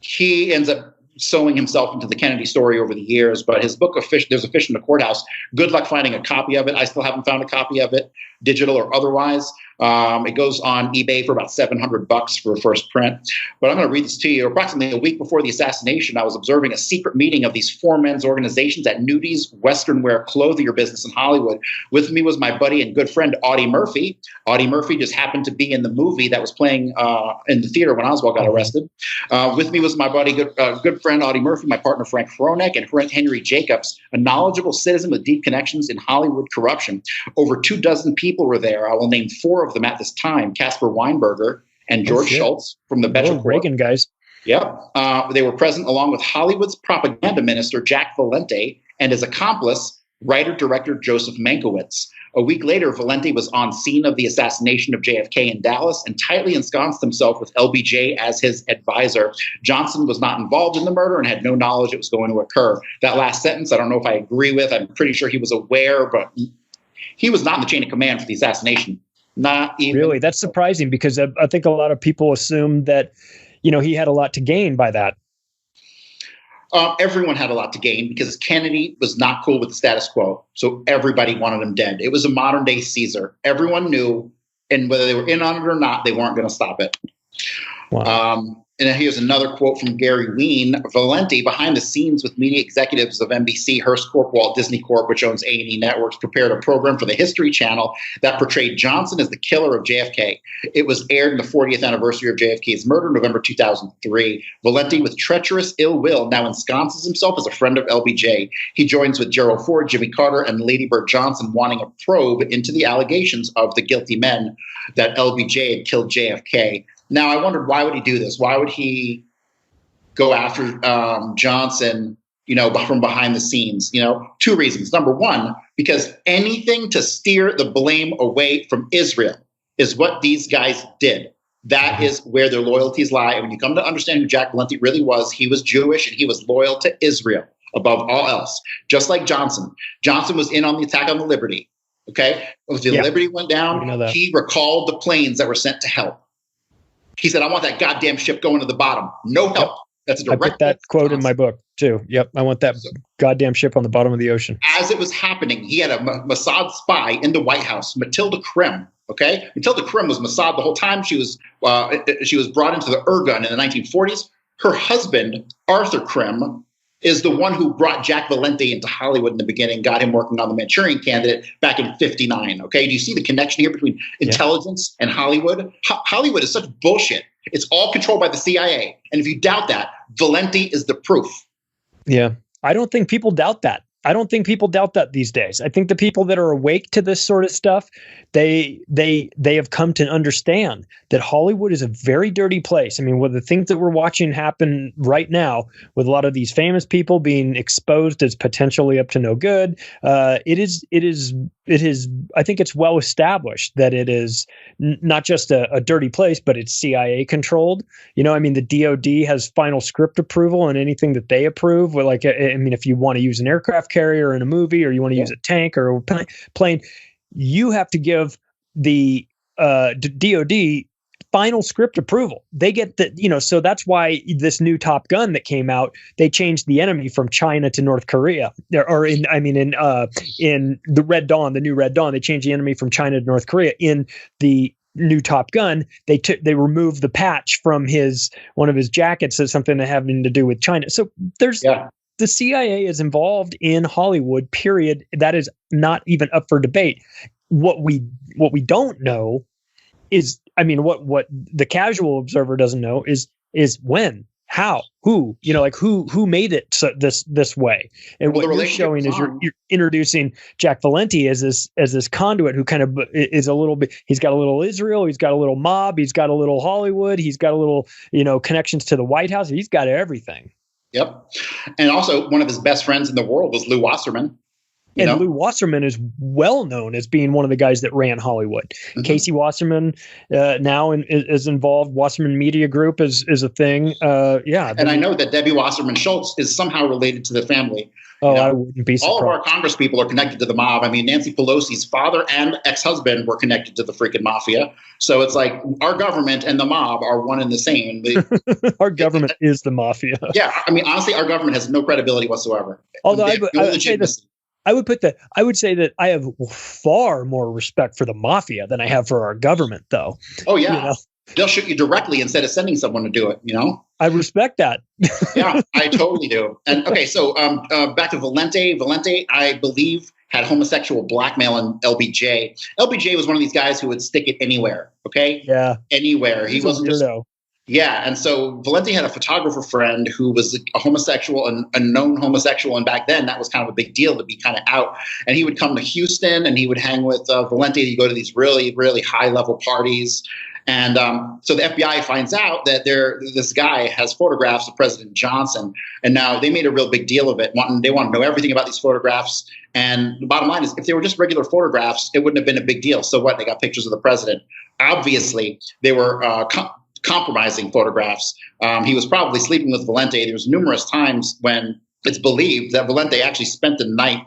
He ends up sewing himself into the Kennedy story over the years, but his book, There's a Fish in the Courthouse, good luck finding a copy of it. I still haven't found a copy of it, digital or otherwise. It goes on eBay for about $700 for a first print. But I'm going to read this to you. Approximately a week before the assassination, I was observing a secret meeting of these four men's organizations at Nudi's Western Wear Clothier business in Hollywood. With me was my buddy and good friend, Audie Murphy. Audie Murphy just happened to be in the movie that was playing in the theater when Oswald got arrested. With me was my buddy, good friend, Audie Murphy, my partner, Frank Fronek, and Henry Jacobs, a knowledgeable citizen with deep connections in Hollywood corruption. Over 24 people were there. I will name four of them at this time: Caspar Weinberger and George Shultz from the Betcher Reagan guys. Yep. They were present along with Hollywood's propaganda minister, Jack Valente, and his accomplice, writer-director Joseph Mankiewicz. A week later, Valenti was on scene of the assassination of JFK in Dallas and tightly ensconced himself with LBJ as his advisor. Johnson was not involved in the murder and had no knowledge it was going to occur. That last sentence, I don't know if I agree with. I'm pretty sure he was aware, but he was not in the chain of command for the assassination. Not even. Really? That's surprising, because I think a lot of people assume that, he had a lot to gain by that. Everyone had a lot to gain because Kennedy was not cool with the status quo. So everybody wanted him dead. It was a modern day Caesar. Everyone knew, and whether they were in on it or not, they weren't going to stop it. Wow. And here's another quote from Gary Ween. Valenti, behind the scenes with media executives of NBC, Hearst Corp, Walt Disney Corp, which owns A&E Networks, prepared a program for the History Channel that portrayed Johnson as the killer of JFK. It was aired in the 40th anniversary of JFK's murder, November 2003. Valenti, with treacherous ill will, now ensconces himself as a friend of LBJ. He joins with Gerald Ford, Jimmy Carter, and Lady Bird Johnson, wanting a probe into the allegations of the guilty men that LBJ had killed JFK. Now, I wondered, why would he do this? Why would he go after Johnson, from behind the scenes? Two reasons. Number one, because anything to steer the blame away from Israel is what these guys did. That is where their loyalties lie. And when you come to understand who Jack Valenti really was, he was Jewish and he was loyal to Israel above all else, just like Johnson. Johnson was in on the attack on the Liberty. Okay? When the Liberty went down, he recalled the planes that were sent to help. He said, I want that goddamn ship going to the bottom. No help. Yep. That's a direct. I put that quote in my book, too. Yep. I want that goddamn ship on the bottom of the ocean. As it was happening, he had a Mossad spy in the White House, Matilda Krim. Okay? Matilda Krim was Mossad the whole time. She was brought into the Irgun in the 1940s. Her husband, Arthur Krim, is the one who brought Jack Valenti into Hollywood in the beginning, got him working on The Manchurian Candidate back in 1959. Okay, do you see the connection here between intelligence and Hollywood? Hollywood is such bullshit. It's all controlled by the CIA. And if you doubt that, Valenti is the proof. Yeah, I don't think people doubt that. I don't think people doubt that these days. I think the people that are awake to this sort of stuff, they have come to understand that Hollywood is a very dirty place. I mean, with the things that we're watching happen right now, with a lot of these famous people being exposed as potentially up to no good, it is. I think it's well established that it is not just a dirty place, but it's CIA controlled. I mean, the DoD has final script approval on anything that they approve. Like, I mean, if you want to use an aircraft carrier in a movie, or you want to use a tank or a plane, you have to give the DoD final script approval. They get the, so that's why this new Top Gun that came out, they changed the enemy from China to North Korea, or in the Red Dawn, the new Red Dawn, they changed the enemy from China to North Korea. In the new Top Gun, they removed the patch from one of his jackets as something having to do with China. So the CIA is involved in Hollywood, period. That is not even up for debate. What we don't know is, I mean, what the casual observer doesn't know is when, how, who, who made it this way. And what you're showing is you're introducing Jack Valenti as this conduit who kind of is a little bit, he's got a little Israel, he's got a little mob, he's got a little Hollywood, he's got a little, connections to the White House. He's got everything. Yep. And also one of his best friends in the world was Lou Wasserman. And Lou Wasserman is well known as being one of the guys that ran Hollywood. Mm-hmm. Casey Wasserman now is involved. Wasserman Media Group is a thing. And I know that Debbie Wasserman Schultz is somehow related to the family. Oh, I wouldn't be surprised. All of our Congress people are connected to the mob. I mean, Nancy Pelosi's father and ex-husband were connected to the freaking mafia. So it's like our government and the mob are one and the same. Our government is the mafia. Yeah, I mean, honestly, our government has no credibility whatsoever. Although I would say this. I would say that I have far more respect for the mafia than I have for our government, though. Oh, yeah. They'll shoot you directly instead of sending someone to do it, I respect that. Yeah, I totally do. And okay, so back to Valente. Valente, I believe, had homosexual blackmail in LBJ. LBJ was one of these guys who would stick it anywhere, okay? Yeah. Anywhere. He wasn't just... Yeah, and so Valente had a photographer friend who was a homosexual, and a known homosexual, and back then that was kind of a big deal to be kind of out. And he would come to Houston, and he would hang with Valente. He'd go to these really, really high-level parties. And so the FBI finds out that this guy has photographs of President Johnson, and now they made a real big deal of it. They want to know everything about these photographs. And the bottom line is, if they were just regular photographs, it wouldn't have been a big deal. So what? They got pictures of the president. Obviously, they were compromising photographs. He was probably sleeping with Valente. There was numerous times when it's believed that Valente actually spent the night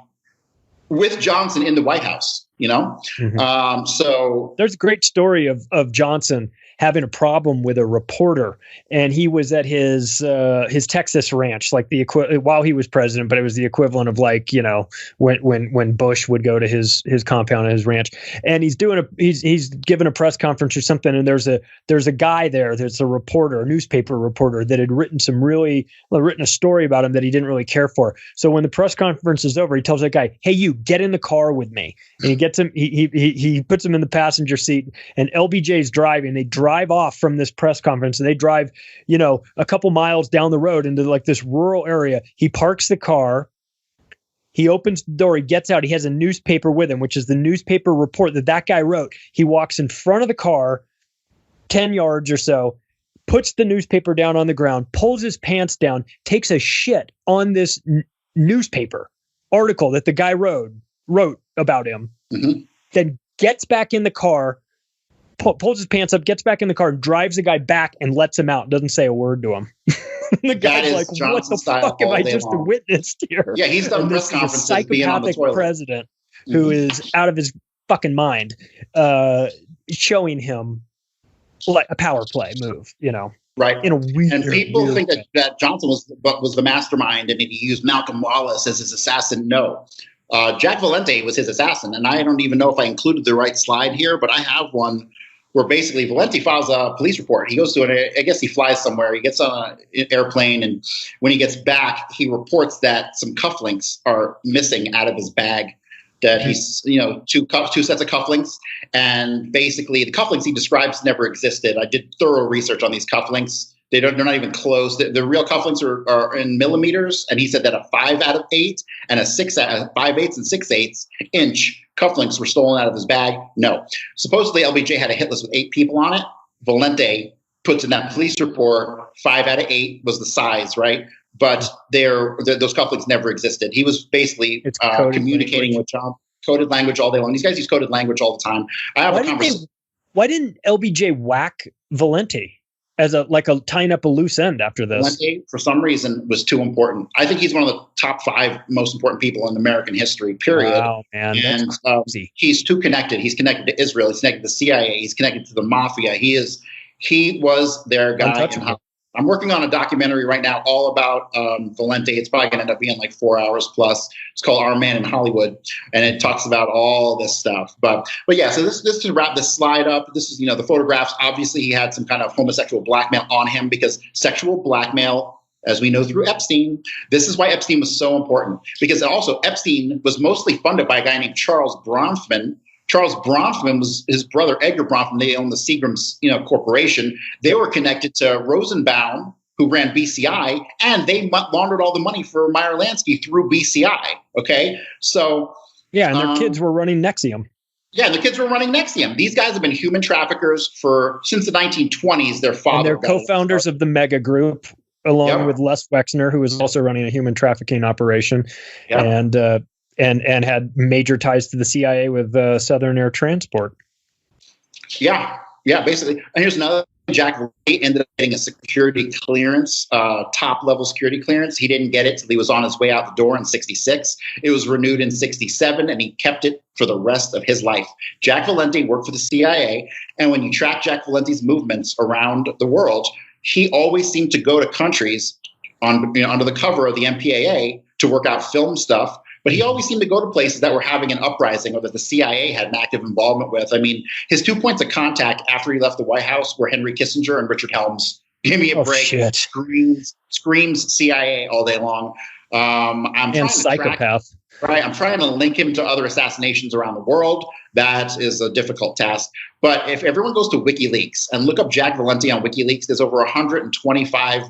with Johnson in the White House, Mm-hmm. So there's a great story of Johnson having a problem with a reporter, and he was at his Texas ranch, like while he was president, but it was the equivalent of when Bush would go to his compound at his ranch, and he's giving a press conference or something, and there's a guy there that's a reporter, a newspaper reporter that had written a story about him that he didn't really care for. So when the press conference is over, he tells that guy, "Hey, you get in the car with me," and he gets him. He puts him in the passenger seat, and LBJ's driving. They drive off from this press conference, and they drive, a couple miles down the road into like this rural area. He parks the car. He opens the door. He gets out. He has a newspaper with him, which is the newspaper report that guy wrote. He walks in front of the car 10 yards or so, puts the newspaper down on the ground, pulls his pants down, takes a shit on this newspaper article that the guy wrote about him, mm-hmm. Then gets back in the car, pulls his pants up, gets back in the car, drives the guy back, and lets him out. Doesn't say a word to him. The guy's like, "What the fuck have I just witnessed here?" Yeah, he's done press conferences. Psychopathic president who is out of his fucking mind, showing him like a power play move, Right. In a weird, and people think that Johnson was the mastermind and he used Malcolm Wallace as his assassin. No. Jack Valente was his assassin, and I don't even know if I included the right slide here, but I have one where basically Valente files a police report. He goes to I guess he flies somewhere. He gets on an airplane, and when he gets back, he reports that some cufflinks are missing out of his bag. That he's, two sets of cufflinks, and basically the cufflinks he describes never existed. I did thorough research on these cufflinks. They're not even close. The real cufflinks are in millimeters, and he said that a 5 out of 8 and a 5/8 and 6/8 inch cufflinks were stolen out of his bag. No, supposedly LBJ had a hit list with 8 people on it. Valente puts in that police report 5 out of 8 was the size, right? But those cufflinks never existed. He was basically communicating with John. Coded language all day long. These guys use coded language all the time. I have a conversation. Why didn't LBJ whack Valente as tying up a loose end after this? Valente, for some reason, was too important. I think he's one of the top 5 most important people in American history, period. Wow, man. And he's too connected. He's connected to Israel. He's connected to the CIA. He's connected to the Mafia. He was their guy. I'm working on a documentary right now all about Valente. It's probably going to end up being like 4 hours plus. It's called Our Man in Hollywood, and it talks about all this stuff. But yeah, so this to wrap this slide up. This is the photographs. Obviously, he had some kind of homosexual blackmail on him because sexual blackmail, as we know through Epstein, this is why Epstein was so important, because also Epstein was mostly funded by a guy named Charles Bronfman. Charles Bronfman was his brother, Edgar Bronfman. They owned the Seagram's, corporation. They were connected to Rosenbaum, who ran BCI, and they laundered all the money for Meyer Lansky through BCI. Okay, so yeah, and their kids were running Nexium. Yeah, the kids were running Nexium. These guys have been human traffickers since the 1920s. Their father, and they're co-founders of the Mega Group, along with Les Wexner, who was also running a human trafficking operation, and and had major ties to the CIA with Southern Air Transport. Yeah, basically. And here's another. Jack Valenti ended up getting a security clearance, top-level security clearance. He didn't get it till he was on his way out the door in 66. It was renewed in 67, and he kept it for the rest of his life. Jack Valenti worked for the CIA, and when you track Jack Valenti's movements around the world, he always seemed to go to countries under the cover of the MPAA to work out film stuff. But he always seemed to go to places that were having an uprising or that the CIA had an active involvement with. I mean, his 2 points of contact after he left the White House were Henry Kissinger and Richard Helms. Give me a break. Shit. Screams CIA all day long. I'm psychopath. I'm trying to link him to other assassinations around the world. That is a difficult task. But if everyone goes to WikiLeaks and look up Jack Valenti on WikiLeaks, there's over 125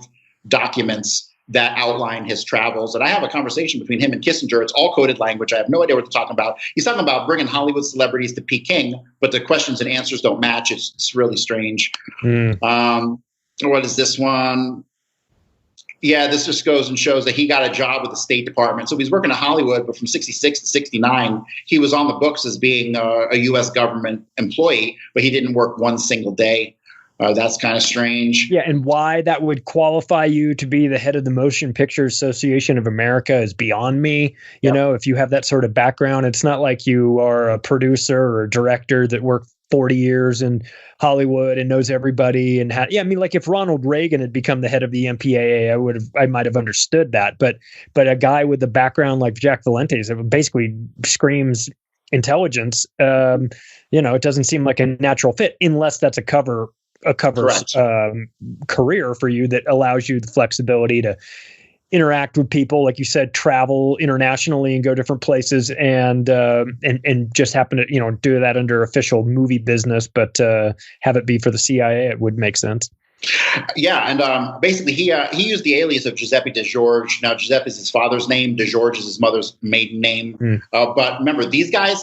documents that outline his travels. And I have a conversation between him and Kissinger. It's all coded language. I have no idea what they're talking about. He's talking about bringing Hollywood celebrities to Peking, but the questions and answers don't match. It's really strange. What is this one? Yeah, this just goes and shows that he got a job with the State Department. So he's working in Hollywood, but from 66 to 69, he was on the books as being a U.S. government employee, but he didn't work one single day. That's kind of strange. Yeah, and why that would qualify you to be the head of the Motion Picture Association of America is beyond me. You know, if you have that sort of background, it's not like you are a producer or a director that worked 40 years in Hollywood and knows everybody. And like if Ronald Reagan had become the head of the MPAA, I might have understood that. But a guy with a background like Jack Valente's, it basically screams intelligence. It doesn't seem like a natural fit unless that's a cover career for you that allows you the flexibility to interact with people, like you said, travel internationally and go different places, and just happen to do that under official movie business, but have it be for the CIA. It would make sense. Yeah, and basically he used the alias of Giuseppe De Giorgi. Now Giuseppe is his father's name, De Giorgi is his mother's maiden name. But remember, these guys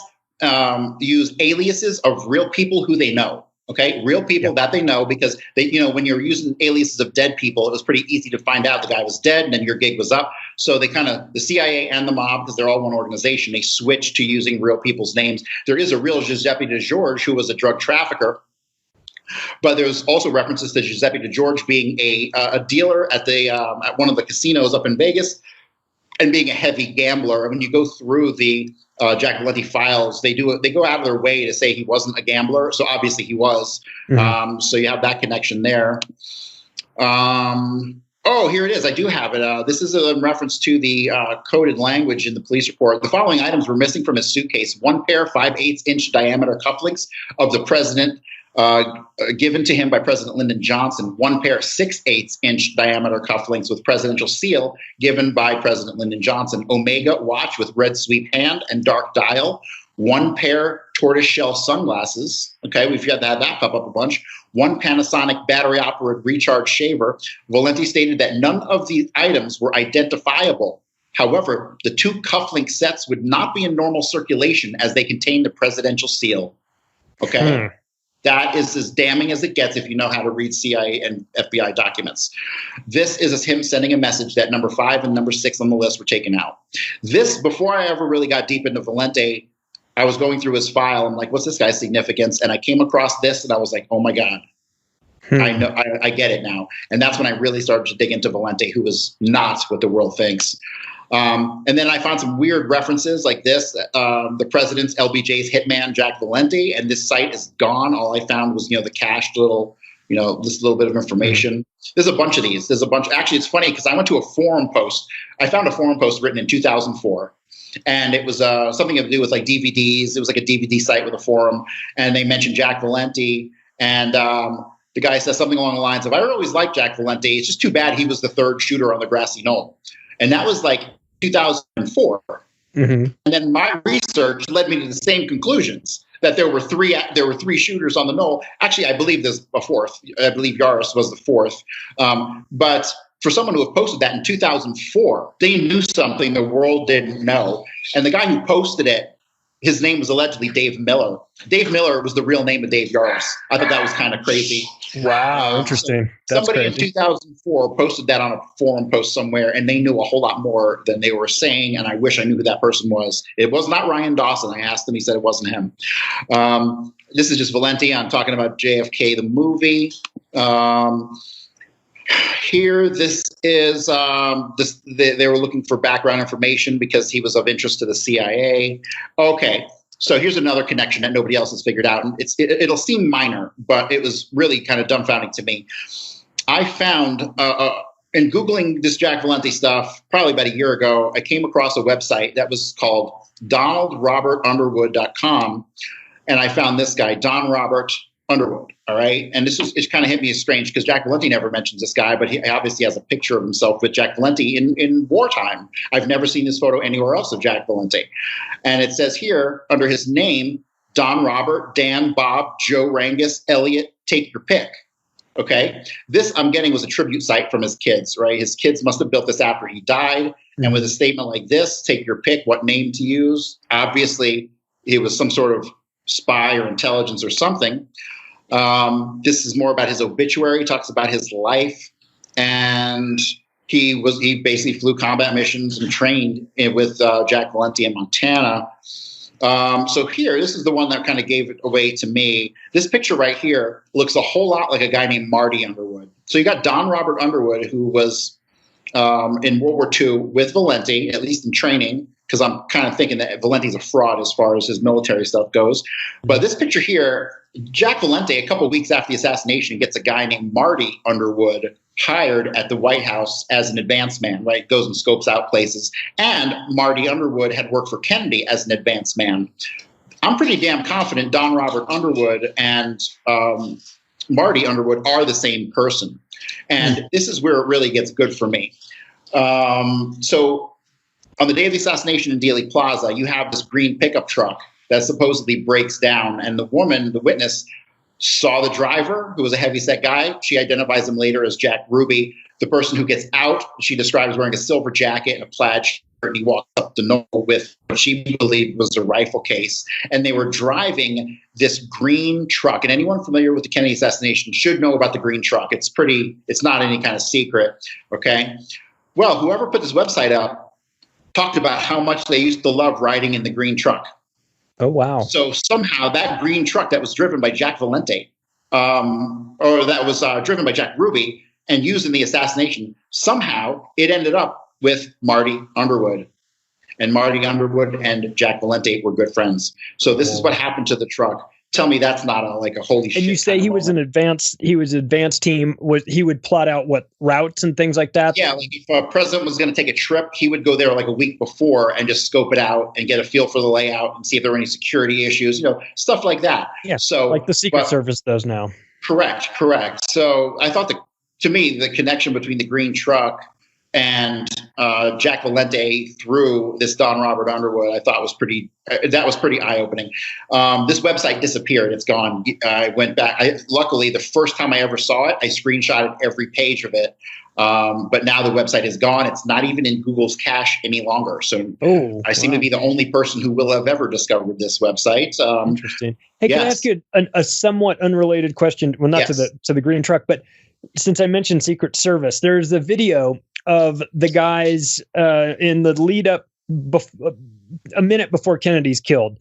use aliases of real people who they know. Okay, real people that they know, because they, when you're using aliases of dead people, it was pretty easy to find out the guy was dead and then your gig was up. So they the CIA and the mob, because they're all one organization, they switched to using real people's names. There is a real Giuseppe De Giorgi who was a drug trafficker, but there's also references to Giuseppe De Giorgi being a dealer at at one of the casinos up in Vegas and being a heavy gambler. When you go through the Jack Valenti files, they go out of their way to say he wasn't a gambler. So obviously he was. So you have that connection there. Here it is. I do have it. This is in reference to the coded language in the police report. The following items were missing from his suitcase: 1 pair 5/8-inch diameter cufflinks of the president, given to him by President Lyndon Johnson; 1 pair 6/8-inch diameter cufflinks with presidential seal, given by President Lyndon Johnson; Omega watch with red sweep hand and dark dial; 1 pair tortoiseshell sunglasses. Okay, we've got to have that pop up a bunch. 1 Panasonic battery-operated recharge shaver. Valenti stated that none of these items were identifiable. However, the 2 cufflink sets would not be in normal circulation as they contain the presidential seal. Okay. That is as damning as it gets if you know how to read CIA and FBI documents. This is him sending a message that number 5 and number 6 on the list were taken out. This, before I ever really got deep into Valente, I was going through his file. I'm like, what's this guy's significance? And I came across this and I was like, oh my God, I know, I get it now. And that's when I really started to dig into Valente, who is not what the world thinks. And then I found some weird references like this, the president's LBJ's hitman, Jack Valenti, and this site is gone. All I found was, the cached little, this little bit of information. There's a bunch of these. Actually, it's funny because I went to a forum post. I found a forum post written in 2004. And it was something to do with like DVDs. It was like a DVD site with a forum. And they mentioned Jack Valenti. And the guy says something along the lines of, I always liked Jack Valenti. It's just too bad he was the 3rd shooter on the grassy knoll. And that was like 2004. And then my research led me to the same conclusions, that there were three shooters on the knoll. Actually, I believe there's a 4th. I believe Yaris was the 4th. But for someone who had posted that in 2004, they knew something the world didn't know. And the guy who posted it his name was allegedly Dave Miller. Dave Miller was the real name of Dave Yaris. I thought that was kind of crazy. Wow, interesting. That's somebody crazy. in 2004 posted that on a forum post somewhere, and they knew a whole lot more than they were saying, and I wish I knew who that person was. It was not Ryan Dawson. I asked him. He said it wasn't him. This is just Valenti. I'm talking about JFK, the movie. Here, this is they were looking for background information because he was of interest to the CIA. Okay, so here's another connection that nobody else has figured out, and it'll seem minor, but it was really kind of dumbfounding to me. I found in Googling this Jack Valenti stuff probably about a year ago, I came across a website that was called DonaldRobertUnderwood.com, and I found this guy, Don Robert Underwood. All right. And it kind of hit me as strange because Jack Valenti never mentions this guy, but he obviously has a picture of himself with Jack Valenti in wartime. I've never seen this photo anywhere else of Jack Valenti. And it says here under his name, Don Robert, Dan, Bob, Joe Rangus, Elliot, take your pick. Okay. This I'm getting was a tribute site from his kids, right? His kids must have built this after he died. And with a statement like this, take your pick, what name to use. Obviously, he was some sort of spy or intelligence or something. This is more about his obituary. He talks about his life, and he basically flew combat missions and trained with Jack Valenti in Montana. So here, this is the one that kind of gave it away to me. This picture right here looks a whole lot like a guy named Marty Underwood. So you got Don Robert Underwood, who was in World War II with Valenti, at least in training, because I'm kind of thinking that Valenti's a fraud as far as his military stuff goes. But this picture here, Jack Valenti, a couple of weeks after the assassination, gets a guy named Marty Underwood hired at the White House as an advance man, right? Goes and scopes out places. And Marty Underwood had worked for Kennedy as an advance man. I'm pretty damn confident Don Robert Underwood and Marty Underwood are the same person. And this is where it really gets good for me. So on the day of the assassination in Dealey Plaza, you have this green pickup truck that supposedly breaks down. And the woman, the witness, saw the driver, who was a heavyset guy. She identifies him later as Jack Ruby. The person who gets out, she describes wearing a silver jacket and a plaid shirt, and he walks up to Noel with what she believed was a rifle case. And they were driving this green truck. And anyone familiar with the Kennedy assassination should know about the green truck. It's not any kind of secret, okay? Well, whoever put this website up talked about how much they used to love riding in the green truck. Oh, wow. So somehow that green truck that was driven by Jack Valenti, or that was driven by Jack Ruby and used in the assassination, somehow it ended up with Marty Underwood. And Marty Underwood and Jack Valenti were good friends. So this is what happened to the truck. Tell me that's not a holy shit. And you say he was advanced team. He would plot out what routes and things like that? Yeah, like if a president was going to take a trip, he would go there like a week before and just scope it out and get a feel for the layout and see if there were any security issues, stuff like that. Yeah, so like the Secret Service does now. Correct. So I thought to me, the connection between the green truck and Jack Valenti through this Don Robert Underwood, I thought was pretty eye-opening. This website disappeared. It's gone. I went back. Luckily, the first time I ever saw it, I screenshotted every page of it. But now the website is gone. It's not even in Google's cache any longer. So I seem to be the only person who will have ever discovered this website. Interesting. Hey, can I ask you a somewhat unrelated question? Well, not to the green truck, but since I mentioned Secret Service, there's a video of the guys in the lead up a minute before Kennedy's killed,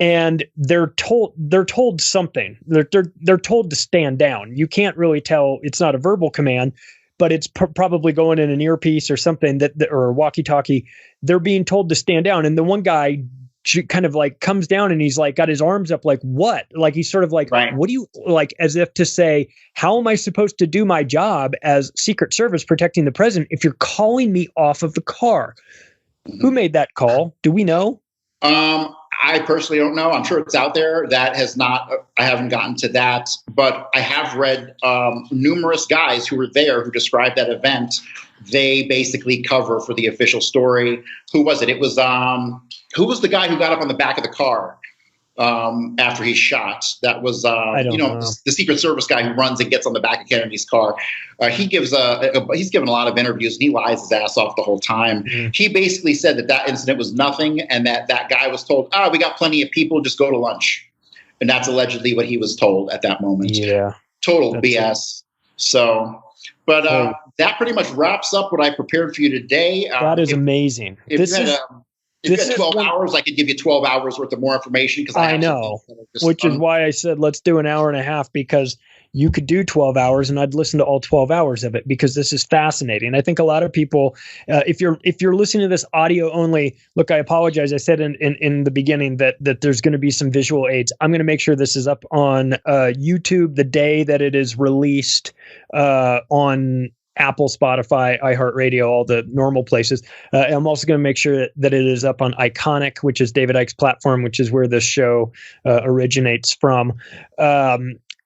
and they're told something. They're told to stand down. You can't really tell. It's not a verbal command, but it's probably going in an earpiece or something or a walkie-talkie. They're being told to stand down, and the one guy kind of comes down and he's got his arms up, what? He's sort of right. What do you as if to say, how am I supposed to do my job as Secret Service protecting the president if you're calling me off of the car? Who made that call? Do we know? I personally don't know. I'm sure it's out there. That has not, I haven't gotten to that, but I have read numerous guys who were there who described that event. They basically cover for the official story. Who was it? It was, who was the guy who got up on the back of the car? after he's shot. That was, know. the Secret Service guy who runs and gets on the back of Kennedy's car. He's given a lot of interviews, and he lies his ass off the whole time. He basically said that incident was nothing, and that guy was told, we got plenty of people, just go to lunch. And that's allegedly what he was told at that moment. Yeah. Total BS. So, but that pretty much wraps up what I prepared for you today. That is amazing. If you had 12 hours, I could give you 12 hours worth of more information. Because I know, which is why I said let's do an hour and a half, because you could do 12 hours and I'd listen to all 12 hours of it, because this is fascinating. I think a lot of people, if you're listening to this audio only, look, I apologize. I said in the beginning that there's going to be some visual aids. I'm going to make sure this is up on YouTube the day that it is released on Apple, Spotify, iHeartRadio, all the normal places. I'm also going to make sure that it is up on Iconic, which is David Icke's platform, which is where this show originates from.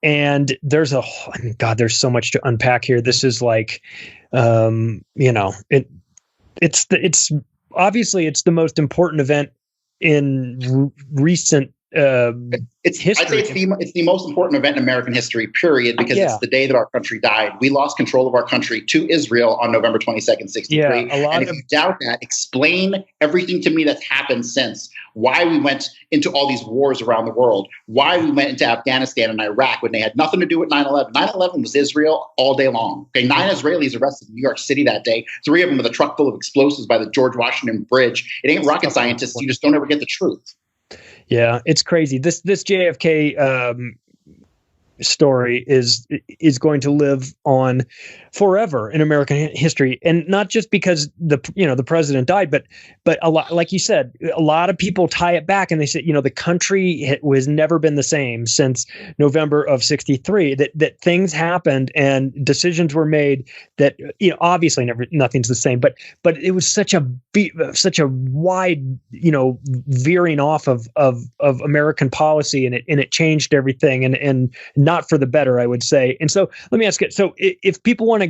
And there's there's so much to unpack here. This is like, it's obviously it's the most important event in recent it's history. I'd say it's the most important event in American history, period, because it's the day that our country died. We lost control of our country to Israel on November 22nd, 63. And if you doubt that, explain everything to me that's happened since. Why we went into all these wars around the world. Why we went into Afghanistan and Iraq when they had nothing to do with 9/11. 9/11 was Israel all day long. Okay, 9 Israelis arrested in New York City that day. 3 of them with a truck full of explosives by the George Washington Bridge. It ain't rocket scientists. You just don't ever get the truth. Yeah, it's crazy. This JFK story is going to live on forever in American history, and not just because the president died, but a lot, like you said, a lot of people tie it back, and they say the country has never been the same since November of 63. That things happened and decisions were made that obviously nothing's the same, but it was such a wide veering off of American policy, and it changed everything, and not for the better, I would say. And so let me ask it. So if people have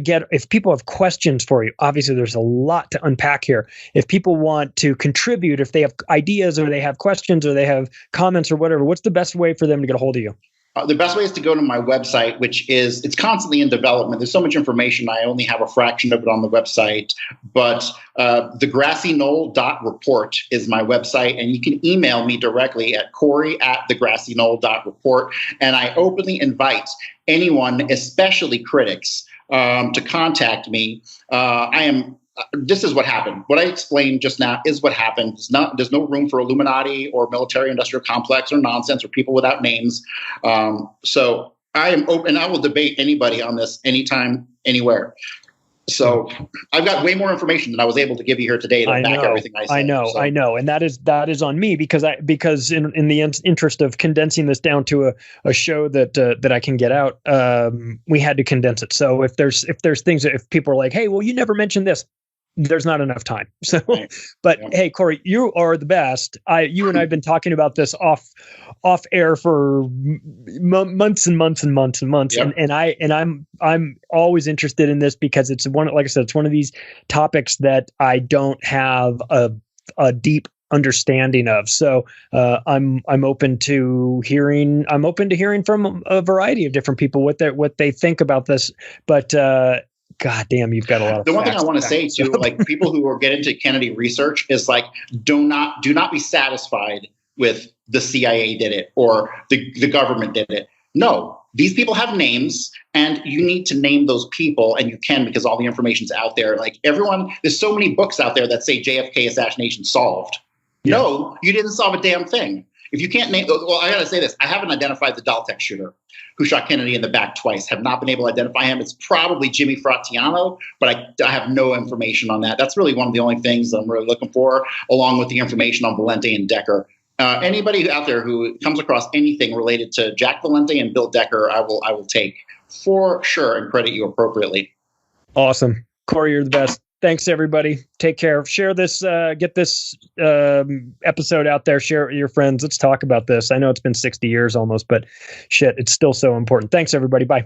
questions for you, obviously there's a lot to unpack here. If people want to contribute, if they have ideas or they have questions or they have comments or whatever, what's the best way for them to get a hold of you? The best way is to go to my website, which it's constantly in development. There's so much information. I only have a fraction of it on the website, but thegrassknoll.report is my website. And you can email me directly at Cory@thegrassknoll.report. And I openly invite anyone, especially critics, to contact me. This is what happened. What I explained just now is what happened. There's no room for Illuminati or military-industrial complex or nonsense or people without names. So I am open. I will debate anybody on this anytime, anywhere. So I've got way more information than I was able to give you here today to back everything I said. I know. And that is on me because in the interest of condensing this down to a show that I can get out, we had to condense it. So if there's things that if people are like, hey, well, you never mentioned this, there's not enough time. So, but hey, Cory, you are the best. You and I've been talking about this off air for months and months and months and months. Yep. And I'm always interested in this because it's like I said, it's one of these topics that I don't have a deep understanding of. So I'm open to hearing from a variety of different people what they think about this. But God damn, you've got a lot of. The one thing I want to say to like people who are getting into Kennedy research is like, do not be satisfied with the CIA did it or the government did it. No, these people have names, and you need to name those people, and you can because all the information's out there. Like there's so many books out there that say JFK assassination solved. Yeah. No, you didn't solve a damn thing. If you can't name, well, I got to say this. I haven't identified the Valente shooter who shot Kennedy in the back twice. Have not been able to identify him. It's probably Jimmy Fratiano, but I have no information on that. That's really one of the only things I'm really looking for, along with the information on Valente and Decker. Anybody out there who comes across anything related to Jack Valente and Bill Decker, I will take for sure and credit you appropriately. Awesome. Cory, you're the best. Thanks, everybody. Take care. Share this, get this episode out there. Share it with your friends. Let's talk about this. I know it's been 60 years almost, but shit, it's still so important. Thanks, everybody. Bye.